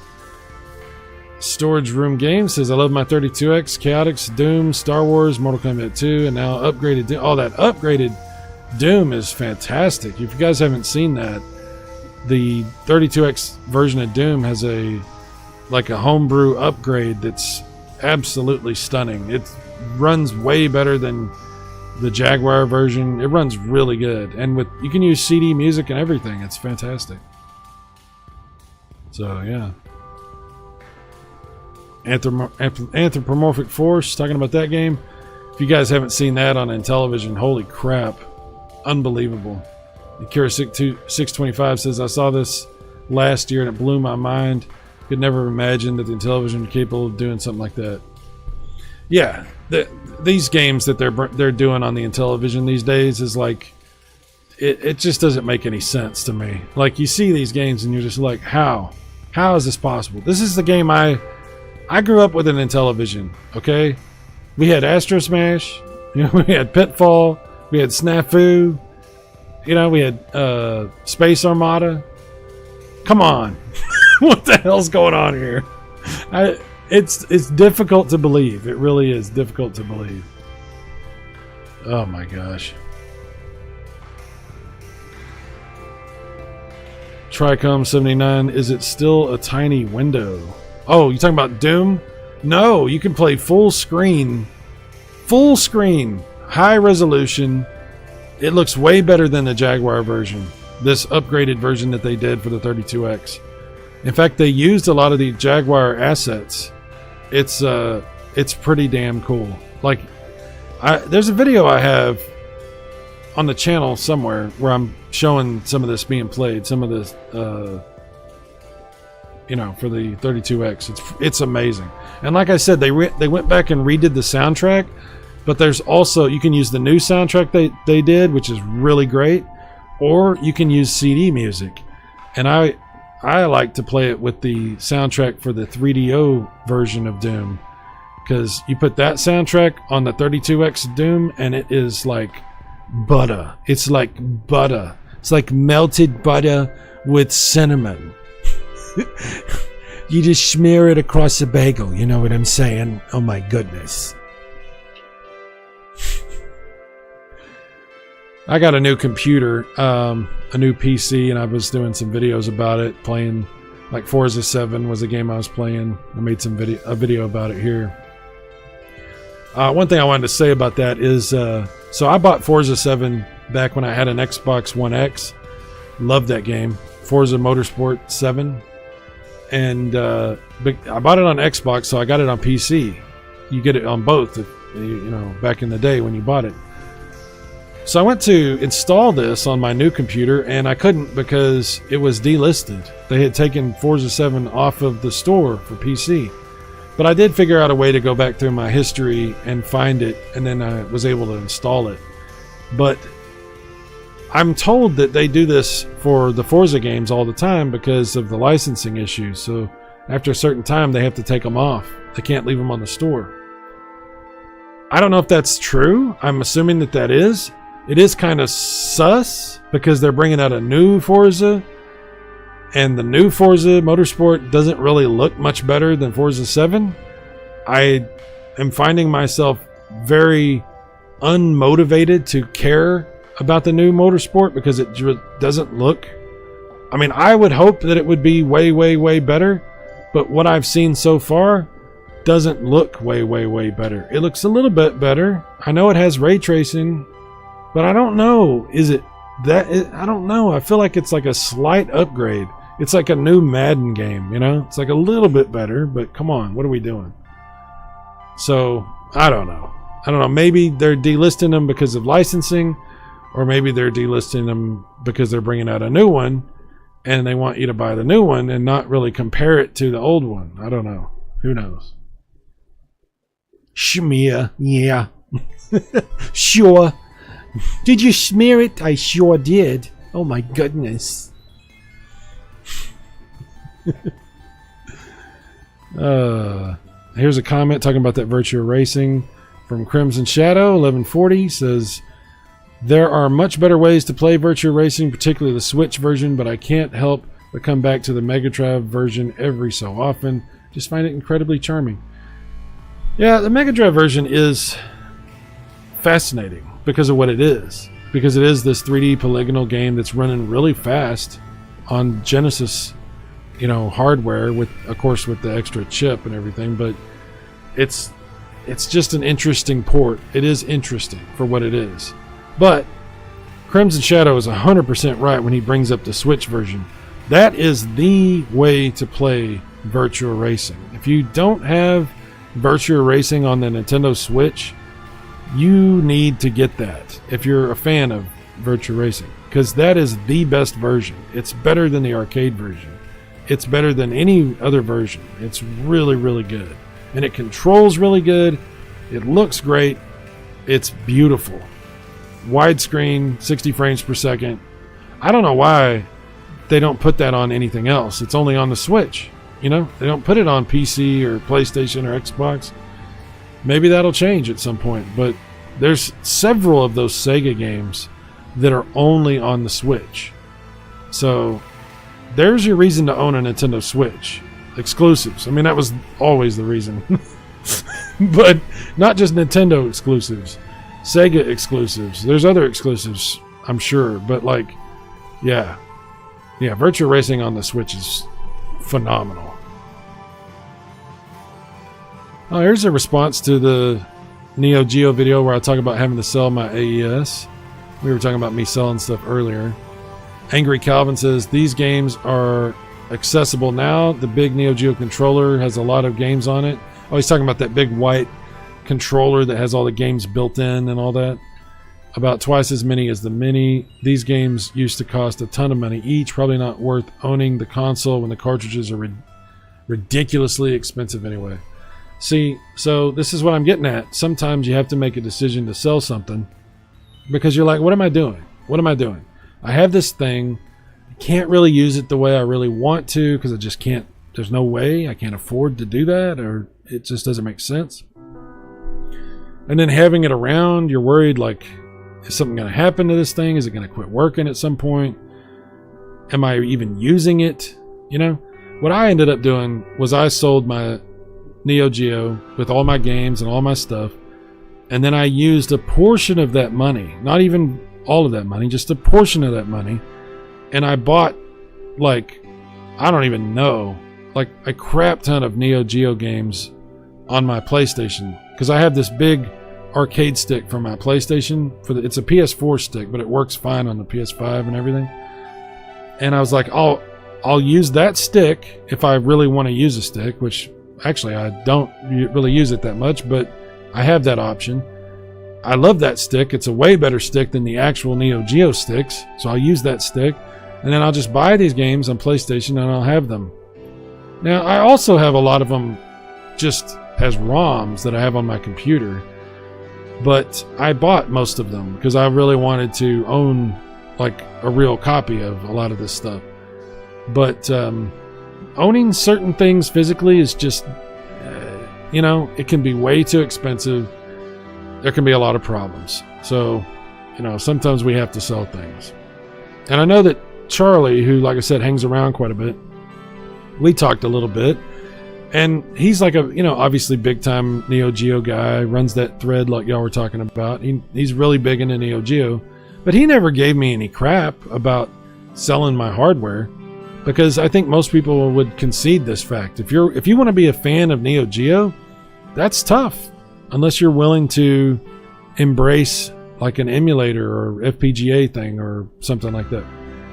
Storage Room Game says, I love my 32X, Chaotix, Doom, Star Wars, Mortal Kombat 2, and now upgraded Doom. Oh, that upgraded Doom is fantastic. If you guys haven't seen that, the 32X version of Doom has a homebrew upgrade that's absolutely stunning. It runs way better than the Jaguar version. It runs really good, and you can use CD music and everything. It's fantastic. So yeah. Anthropomorphic Force, talking about that game. If you guys haven't seen that on Intellivision, holy crap, unbelievable. Akira 625 says, I saw this last year and it blew my mind. Could never imagine that the Intellivision was capable of doing something like that. Yeah, these games that they're doing on the Intellivision these days is like, it just doesn't make any sense to me. Like, you see these games and you're just like, how is this possible? This is the game I grew up with an Intellivision, okay? We had Astro Smash, we had Pitfall, we had Snafu, we had Space Armada. Come on. What the hell's going on here? It's difficult to believe. It really is difficult to believe. Oh my gosh. Tricom 79, is it still a tiny window? Oh, you talking about Doom? No, you can play full screen, high resolution. It looks way better than the Jaguar version, this upgraded version that they did for the 32X. In fact, they used a lot of the Jaguar assets. It's pretty damn cool. Like, there's a video I have on the channel somewhere where I'm showing some of this being played, some of this, for the 32X. It's amazing. And like I said, they went back and redid the soundtrack, but there's also, you can use the new soundtrack they did, which is really great, or you can use CD music. And I like to play it with the soundtrack for the 3DO version of Doom, because you put that soundtrack on the 32X Doom and it is like butter. It's like butter. It's like melted butter with cinnamon. You just smear it across a bagel, you know what I'm saying? Oh my goodness. I got a new computer, a new PC, and I was doing some videos about it, playing, like Forza 7 was a game I was playing. I made a video about it here. One thing I wanted to say about that is, so I bought Forza 7 back when I had an Xbox One X. Loved that game, Forza Motorsport 7. And I bought it on Xbox, so I got it on PC. You get it on both, back in the day when you bought it. So I went to install this on my new computer, and I couldn't because it was delisted. They had taken Forza 7 off of the store for PC. But I did figure out a way to go back through my history and find it, and then I was able to install it. But I'm told that they do this for the Forza games all the time because of the licensing issues. So after a certain time, they have to take them off. They can't leave them on the store. I don't know if that's true. I'm assuming that is. It is kind of sus because they're bringing out a new Forza, and the new Forza Motorsport doesn't really look much better than Forza 7. I am finding myself very unmotivated to care about the new Motorsport because it doesn't look... I mean, I would hope that it would be way, way, way better, but what I've seen so far doesn't look way, way, way better. It looks a little bit better. I know it has ray tracing, but I don't know. Is it that? I don't know. I feel like it's like a slight upgrade. It's like a new Madden game, It's like a little bit better, but come on, what are we doing? So, I don't know. Maybe they're delisting them because of licensing, or maybe they're delisting them because they're bringing out a new one, and they want you to buy the new one and not really compare it to the old one. I don't know. Who knows? Shmia, yeah. Sure. Did you smear it? I sure did. Oh my goodness. Here's a comment talking about that Virtua Racing. From Crimson Shadow 1140 says, there are much better ways to play Virtua Racing, particularly the Switch version, but I can't help but come back to the Mega Drive version every so often. Just find it incredibly charming. Yeah, the Mega Drive version is fascinating because of what it is. Because it is this 3D polygonal game that's running really fast on Genesis, hardware, with, of course, with the extra chip and everything. But it's just an interesting port. It is interesting for what it is. But Crimson Shadow is 100% right when he brings up the Switch version. That is the way to play Virtua Racing. If you don't have Virtua Racing on the Nintendo Switch, you need to get that if you're a fan of Virtua Racing, because that is the best version. It's better than the arcade version. It's better than any other version. It's really, really good. And it controls really good. It looks great. It's beautiful. Widescreen, 60 frames per second. I don't know why they don't put that on anything else. It's only on the Switch. They don't put it on PC or PlayStation or Xbox. Maybe that'll change at some point, but there's several of those Sega games that are only on the Switch. So there's your reason to own a Nintendo Switch. Exclusives. I mean, that was always the reason. But not just Nintendo exclusives. Sega exclusives. There's other exclusives, I'm sure. But yeah, Virtua Racing on the Switch is phenomenal. Oh, here's a response to the Neo Geo video where I talk about having to sell my AES. We were talking about me selling stuff earlier. Angry Calvin says, these games are accessible now. The big Neo Geo controller has a lot of games on it. Oh, he's talking about that big white controller that has all the games built in and all that. About twice as many as the Mini. These games used to cost a ton of money each. Probably not worth owning the console when the cartridges are ridiculously expensive anyway. See, so this is what I'm getting at. Sometimes you have to make a decision to sell something because you're like, what am I doing? What am I doing? I have this thing. I can't really use it the way I really want to because I just can't. There's no way I can't afford to do that, or it just doesn't make sense. And then having it around, you're worried, is something going to happen to this thing? Is it going to quit working at some point? Am I even using it? What I ended up doing was I sold my Neo Geo with all my games and all my stuff, and then I used a portion of that money, not even all of that money, just a portion of that money, and I bought I don't even know, a crap ton of Neo Geo games on my PlayStation, because I have this big arcade stick for my PlayStation. It's a PS4 stick, but it works fine on the PS5 and everything. And I was like, I'll use that stick if I really want to use a stick, which actually I don't really use it that much, but I have that option. I love that stick. It's a way better stick than the actual Neo Geo sticks, so I'll use that stick, and then I'll just buy these games on PlayStation and I'll have them. Now, I also have a lot of them just as ROMs that I have on my computer, but I bought most of them because I really wanted to own a real copy of a lot of this stuff. But owning certain things physically is just, it can be way too expensive. There can be a lot of problems. So, sometimes we have to sell things. And I know that Charlie, who, like I said, hangs around quite a bit, we talked a little bit. And he's obviously big time Neo Geo guy, runs that thread like y'all were talking about. He's really big into Neo Geo, but he never gave me any crap about selling my hardware, because I think most people would concede this fact. If you want to be a fan of Neo Geo, that's tough unless you're willing to embrace an emulator or FPGA thing or something like that,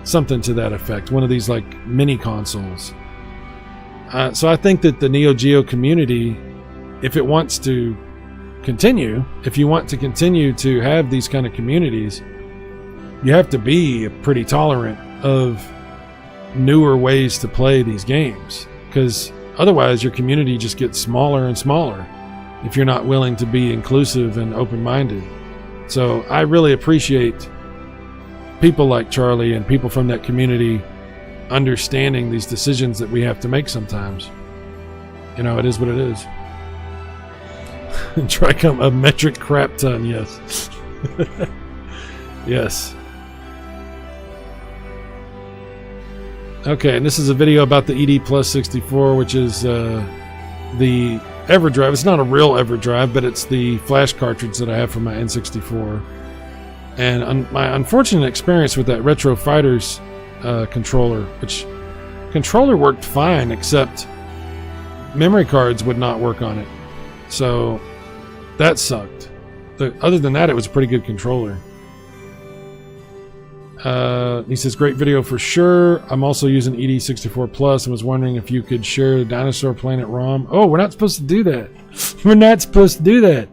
something to that effect, one of these mini consoles. So I think that the Neo Geo community, if it wants to continue, if you want to continue to have these kind of communities, you have to be pretty tolerant of newer ways to play these games, because otherwise your community just gets smaller and smaller if you're not willing to be inclusive and open-minded. So I really appreciate people like Charlie and people from that community understanding these decisions that we have to make sometimes. It is what it is. Tricom, a metric crap ton, yes. Yes. Okay, and this is a video about the ED Plus 64, which is the EverDrive. It's not a real EverDrive, but it's the flash cartridge that I have for my N64. And my unfortunate experience with that Retro Fighters controller, which controller worked fine, except memory cards would not work on it. So that sucked. Other than that, it was a pretty good controller. He says, great video for sure. I'm also using ED64 Plus and was wondering if you could share the Dinosaur Planet ROM. Oh, we're not supposed to do that. We're not supposed to do that.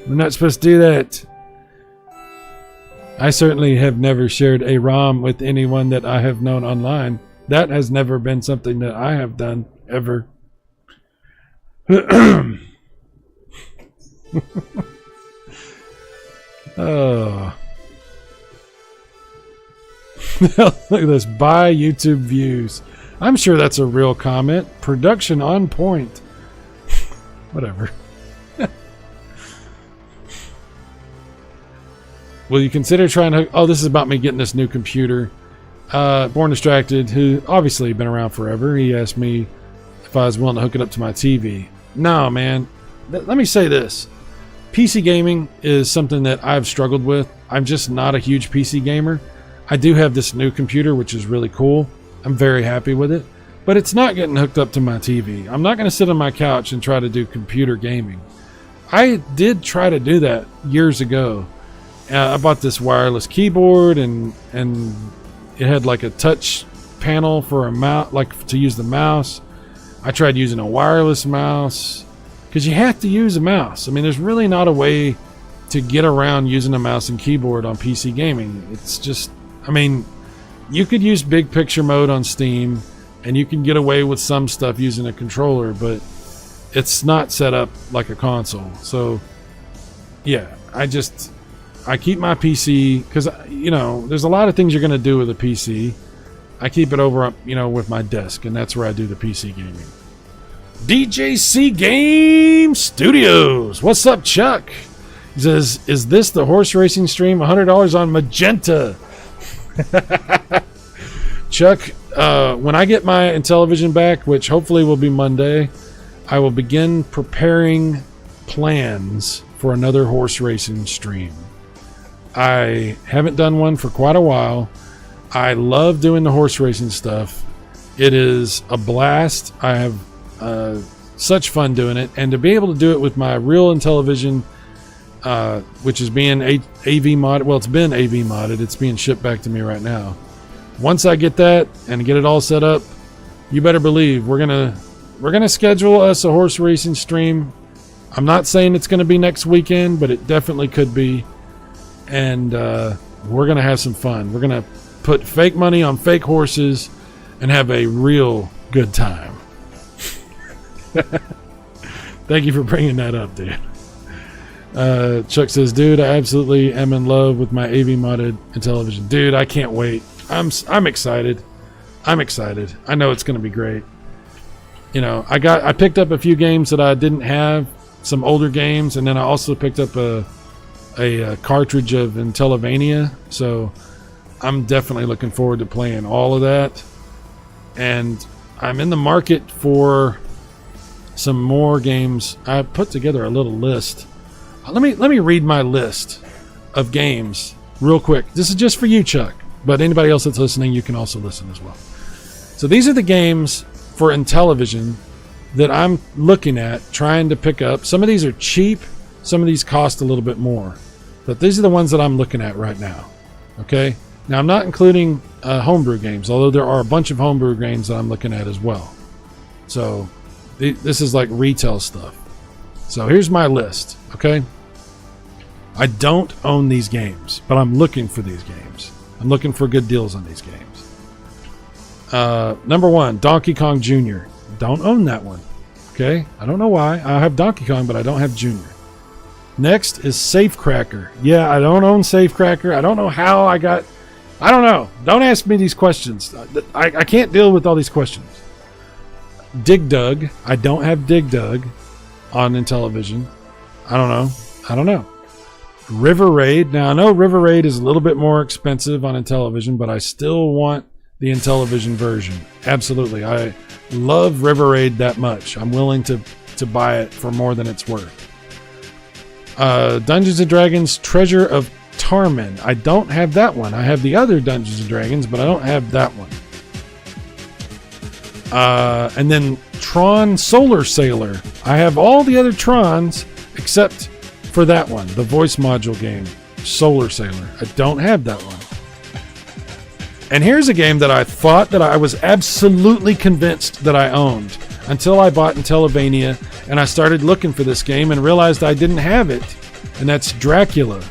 We're not supposed to do that. I certainly have never shared a ROM with anyone that I have known online. That has never been something that I have done, ever. Oh. Look at this. Buy YouTube views. I'm sure that's a real comment. Production on point. Whatever. Will you consider trying to... Oh, this is about me getting this new computer. Born Distracted, who obviously been around forever. He asked me if I was willing to hook it up to my TV. No, man. Let me say this. PC gaming is something that I've struggled with. I'm just not a huge PC gamer. I do have this new computer, which is really cool. I'm very happy with it. But it's not getting hooked up to my TV. I'm not going to sit on my couch and try to do computer gaming. I did try to do that years ago. I bought this wireless keyboard, and it had like a touch panel for a mouse, like to use the mouse. I tried using a wireless mouse, because you have to use a mouse. I mean, there's really not a way to get around using a mouse and keyboard on PC gaming. It's just, I mean, you could use big picture mode on Steam, and you can get away with some stuff using a controller, but it's not set up like a console. So, yeah, I keep my PC, because, you know, there's a lot of things you're going to do with a PC. I keep it over, you know, with my desk, and that's where I do the PC gaming. DJC Game Studios. What's up, Chuck? He says, is this the horse racing stream? $100 on Magenta. Chuck, when I get my Intellivision back, which hopefully will be Monday, I will begin preparing plans for another horse racing stream. I haven't done one for quite a while. I love doing the horse racing stuff. It is a blast. I have such fun doing it, and to be able to do it with my real Intellivision, which is being AV modded. Well, it's been AV modded. It's being shipped back to me right now. Once I get that and get it all set up, you better believe we're gonna schedule us a horse racing stream. I'm not saying it's gonna be next weekend, but it definitely could be. And we're going to have some fun. We're going to put fake money on fake horses and have a real good time. Thank you for bringing that up, dude. Chuck says, dude, I absolutely am in love with my AV modded Intellivision. Dude, I can't wait. I'm excited. I'm excited. I know it's going to be great. You know, I picked up a few games that I didn't have, some older games, and then I also picked up a cartridge of Intellivania, so I'm definitely looking forward to playing all of that. And I'm in the market for some more games. I put together a little list. Let me read my list of games real quick. This is just for you, Chuck, but anybody else that's listening, you can also listen as well. So these are the games for Intellivision that I'm looking at, trying to pick up. Some of these are cheap. Some of these cost a little bit more, but these are the ones that I'm looking at right now. Okay, now I'm not including homebrew games, although there are a bunch of homebrew games that I'm looking at as well. So this is like retail stuff. So here's my list. Okay, I don't own these games, but I'm looking for these games. I'm looking for good deals on these games. Number one, Donkey Kong Jr. Don't own that one. Okay, I don't know why. I have Donkey Kong, but I don't have Junior. Next is Safecracker. Yeah, I don't own Safecracker. I don't know how I got... I don't know. Don't ask me these questions. I can't deal with all these questions. Dig Dug. I don't have Dig Dug on Intellivision. I don't know. River Raid. Now I know River Raid is a little bit more expensive on Intellivision, but I still want the Intellivision version. Absolutely. I love River Raid that much. I'm willing to buy it for more than it's worth. Dungeons and Dragons Treasure of Tarman. I don't have that one. I have the other Dungeons and Dragons, but I don't have that one. And then Tron Solar Sailor. I have all the other Trons except for that one, the voice module game, Solar Sailor. I don't have that one. And here's a game that I thought that I was absolutely convinced that I owned until I bought Intellavania and I started looking for this game and realized I didn't have it. And that's Dracula.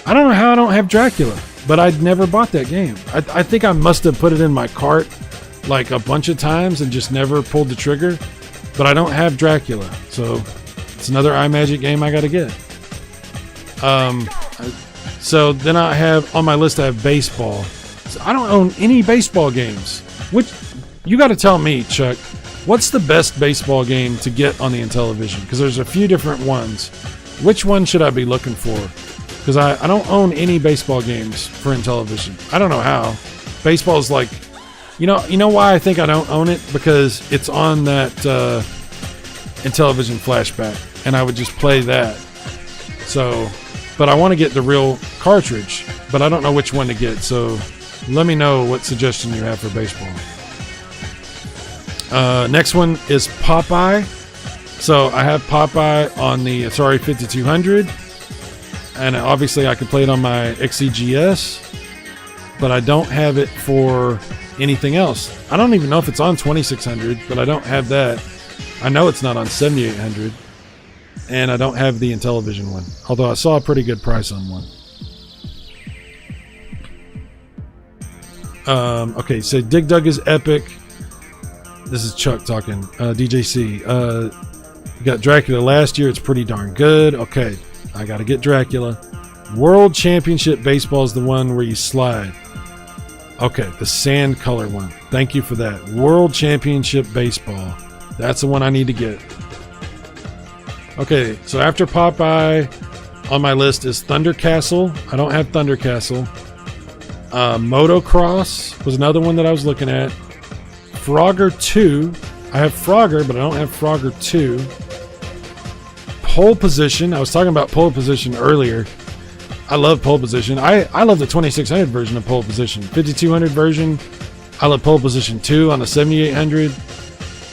I don't know how I don't have Dracula, but I'd never bought that game. I think I must have put it in my cart like a bunch of times and just never pulled the trigger, but I don't have Dracula. So it's another iMagic game I got to get. So then I have on my list, I have baseball. So I don't own any baseball games. Which you got to tell me, Chuck, what's the best baseball game to get on the Intellivision? Because there's a few different ones. Which one should I be looking for? Because I don't own any baseball games for Intellivision. I don't know how. Baseball is like, you know why I think I don't own it? Because it's on that Intellivision flashback, and I would just play that. So, but I want to get the real cartridge, but I don't know which one to get. So let me know what suggestion you have for baseball. Next one is Popeye. So I have Popeye on the Atari 5200, and obviously I can play it on my XEGS, but I don't have it for anything else. I don't even know if it's on 2600, but I don't have that. I know it's not on 7800, and I don't have the Intellivision one, although I saw a pretty good price on one. Okay, so Dig Dug is epic. This is Chuck talking. DJC. You got Dracula last year. It's pretty darn good. Okay, I got to get Dracula. World Championship Baseball is the one where you slide. Okay, the sand color one. Thank you for that. World Championship Baseball. That's the one I need to get. Okay, so after Popeye on my list is Thunder Castle. I don't have Thunder Castle. Motocross was another one that I was looking at. Frogger 2. I have Frogger, but I don't have Frogger 2. Pole Position. I was talking about Pole Position earlier. I love Pole Position. I love the 2600 version of Pole Position. 5200 version. I love Pole Position 2 on the 7800.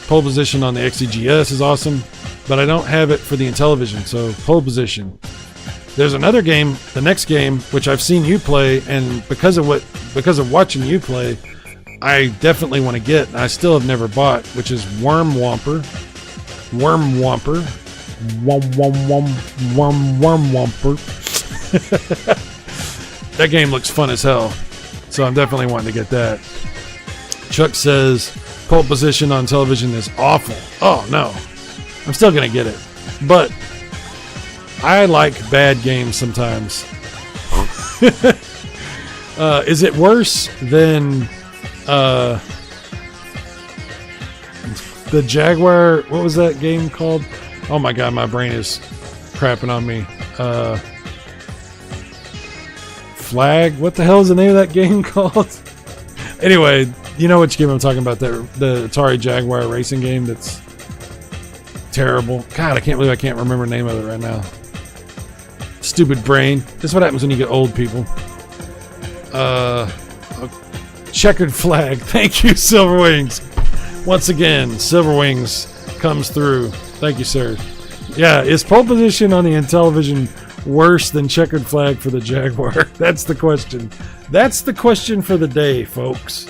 Pole Position on the XEGS is awesome, but I don't have it for the Intellivision, so Pole Position. There's another game, the next game, which I've seen you play, and because of watching you play, I definitely want to get, and I still have never bought, which is Worm Womper. Worm Womper. Worm Womper. That game looks fun as hell, so I'm definitely wanting to get that. Chuck says Pole Position on television is awful. Oh no, I'm still gonna get it, but I like bad games sometimes. Is it worse than the Jaguar? What was that game called? Oh my god, my brain is crapping on me. Flag? What the hell is the name of that game called? Anyway, you know which game I'm talking about. The Atari Jaguar racing game that's terrible. God, I can't believe I can't remember the name of it right now. Stupid brain. This is what happens when you get old, people. Checkered Flag. Thank you, Silverwings. Once again, Silverwings comes through. Thank you, sir. Yeah, is Pole Position on the Intellivision worse than Checkered Flag for the Jaguar? That's the question. That's the question for the day, folks.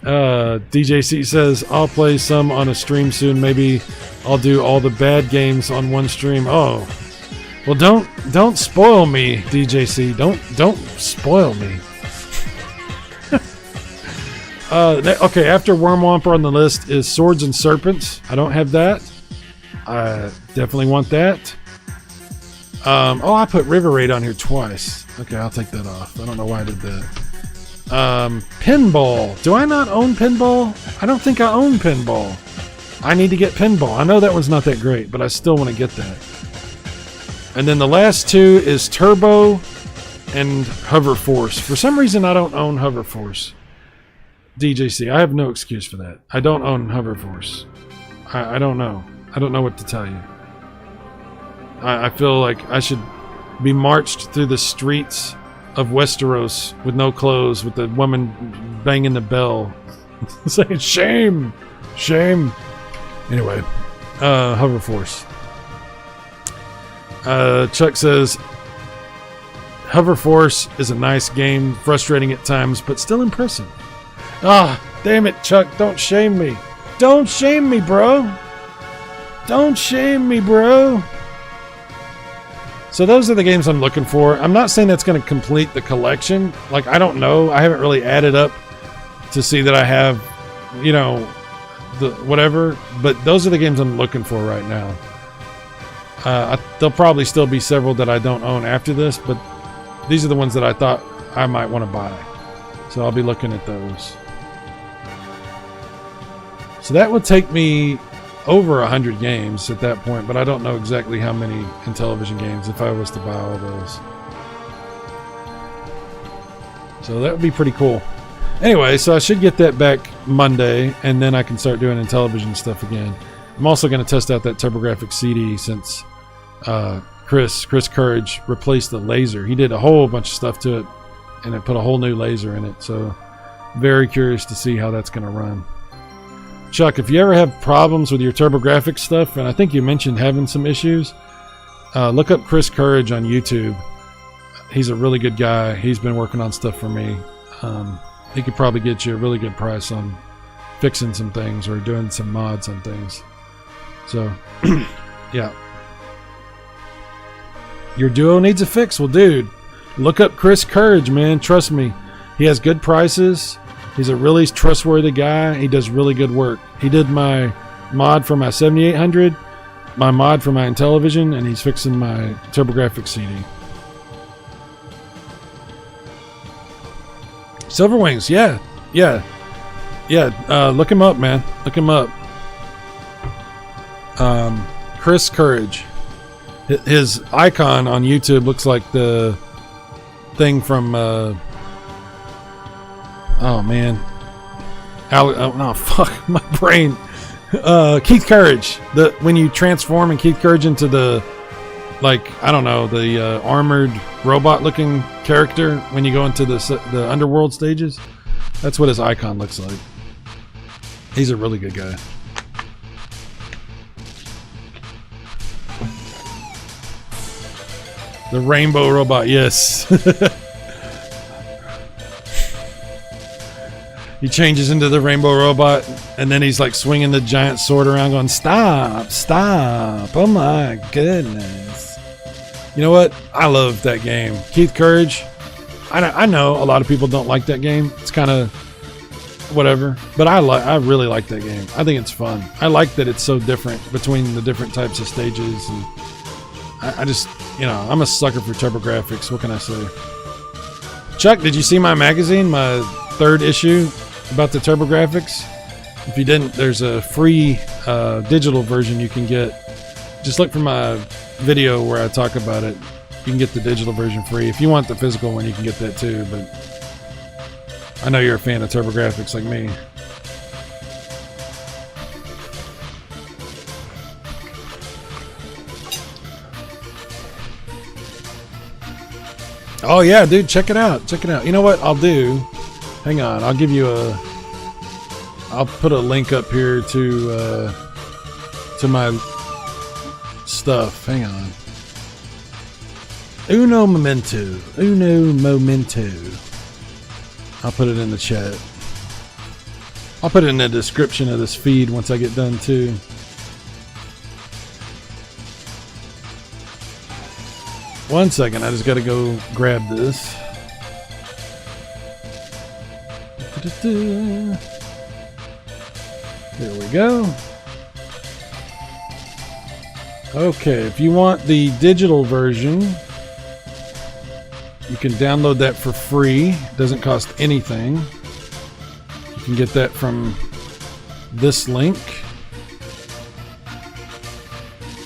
DJC says, I'll play some on a stream soon. Maybe I'll do all the bad games on one stream. Oh, well, don't spoil me, DJC. Don't spoil me. Okay, after Worm Womper on the list is Swords and Serpents. I don't have that. I definitely want that. Oh, I put River Raid on here twice. Okay, I'll take that off. I don't know why I did that. Pinball. Do I not own pinball? I don't think I own pinball. I need to get pinball. I know that one's not that great, but I still want to get that. And then the last two is Turbo and Hover Force. For some reason, I don't own Hover Force. DJC, I have no excuse for that. I don't own Hover Force. I don't know. I don't know what to tell you. I feel like I should be marched through the streets of Westeros with no clothes, with the woman banging the bell, saying "Shame, shame." Anyway, Hover Force. Chuck says, Hover Force is a nice game, frustrating at times, but still impressive. Ah, damn it, Chuck, don't shame me. Don't shame me, bro. Don't shame me, bro. So those are the games I'm looking for. I'm not saying that's going to complete the collection. Like, I don't know. I haven't really added up to see that I have, you know, the whatever. But those are the games I'm looking for right now. There'll probably still be several that I don't own after this, but these are the ones that I thought I might want to buy. So I'll be looking at those. So that would take me over 100 games at that point, but I don't know exactly how many in television games if I was to buy all those. So that would be pretty cool. Anyway, so I should get that back Monday, and then I can start doing in television stuff again. I'm also going to test out that TurboGrafx CD since Chris Courage replaced the laser. He did a whole bunch of stuff to it, and it put a whole new laser in it. So very curious to see how that's going to run. Chuck, if you ever have problems with your TurboGrafx stuff, and I think you mentioned having some issues, look up Chris Courage on YouTube. He's a really good guy. He's been working on stuff for me. He could probably get you a really good price on fixing some things or doing some mods on things. So, yeah. Your Duo needs a fix? Well, dude, look up Chris Courage, man. Trust me. He has good prices. He's a really trustworthy guy. He does really good work. He did my mod for my 7800, my mod for my Intellivision, and he's fixing my TurboGrafx CD. Silverwings, yeah. Look him up, man. Look him up. Chris Courage. His icon on YouTube looks like the thing from oh man, fuck my brain. Keith Courage. When you transform in Keith Courage into the, like, I don't know, the armored robot looking character when you go into the underworld stages, that's what his icon looks like. He's a really good guy. The rainbow robot, yes. He changes into the rainbow robot, and then he's like swinging the giant sword around going, stop, oh my goodness. You know what? I love that game. Keith Courage, I know a lot of people don't like that game. It's kind of whatever, but I really like that game. I think it's fun. I like that it's so different between the different types of stages, and I just, you know, I'm a sucker for TurboGrafx. What can I say? Chuck, did you see my magazine, my 3rd issue about the TurboGrafx? If you didn't, there's a free digital version you can get. Just look for my video where I talk about it. You can get the digital version free. If you want the physical one, you can get that too, but I know you're a fan of TurboGrafx like me. Oh yeah, dude, check it out. You know what I'll do? Hang on, I'll put a link up here to my stuff. Hang on. Uno momento. I'll put it in the chat. I'll put it in the description of this feed once I get done too. One second, I just gotta go grab this. There we go. Okay, if you want the digital version, You can download that for free. It doesn't cost anything. You can get that from this link.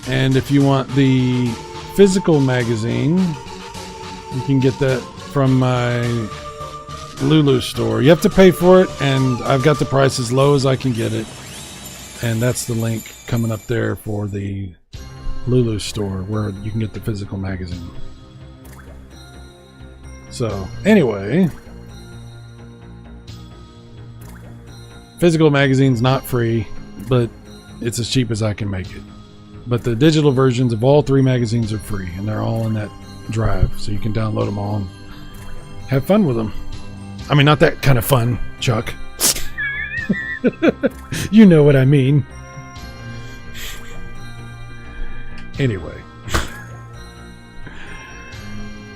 And if you want the physical magazine, you can get that from my Lulu store. You have to pay for it, and I've got the price as low as I can get it. And that's the link coming up there for the Lulu store where you can get the physical magazine. So, anyway, physical magazine's not free, but it's as cheap as I can make it. But the digital versions of all 3 magazines are free, and they're all in that drive, so you can download them all and have fun with them. I mean, not that kind of fun, Chuck. You know what I mean. Anyway.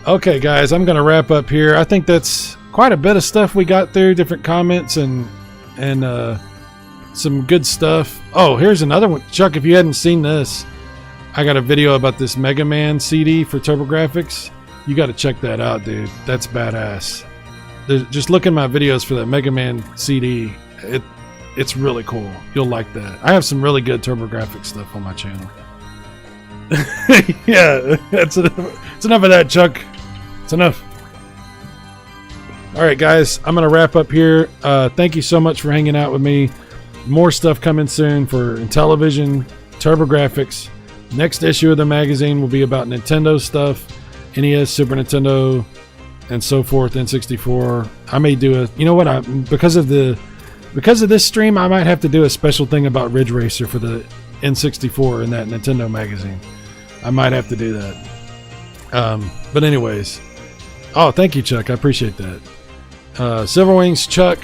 Okay, guys, I'm going to wrap up here. I think that's quite a bit of stuff we got through, different comments and some good stuff. Oh, here's another one. Chuck, if you hadn't seen this, I got a video about this Mega Man CD for TurboGrafx. You got to check that out, dude. That's badass. Just look in my videos for that Mega Man CD. It's really cool. You'll like that. I have some really good TurboGrafx stuff on my channel. Yeah, it's enough of that, Chuck. It's enough. All right, guys, I'm going to wrap up here. Thank you so much for hanging out with me. More stuff coming soon for Intellivision, TurboGrafx. Next issue of the magazine will be about Nintendo stuff, NES, Super Nintendo, and so forth, N64. I may do a, you know what, because of this stream, I might have to do a special thing about Ridge Racer for the N64 in that Nintendo magazine. I might have to do that. But anyways, oh, thank you, Chuck. I appreciate that. Silverwings, Chuck,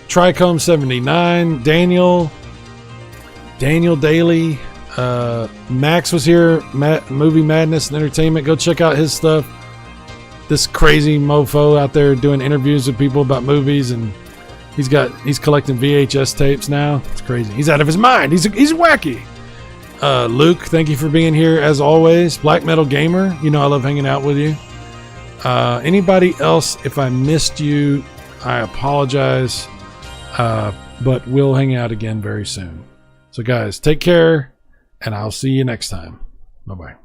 Trichome 79, Daniel Daly, Max was here, Movie Madness and Entertainment. Go check out his stuff. This crazy mofo out there doing interviews with people about movies, and he's collecting VHS tapes now. It's crazy. He's out of his mind. He's wacky. Luke, thank you for being here as always. Black Metal Gamer, you know I love hanging out with you. Anybody else, if I missed you, I apologize. But we'll hang out again very soon. So guys, take care, and I'll see you next time. Bye-bye.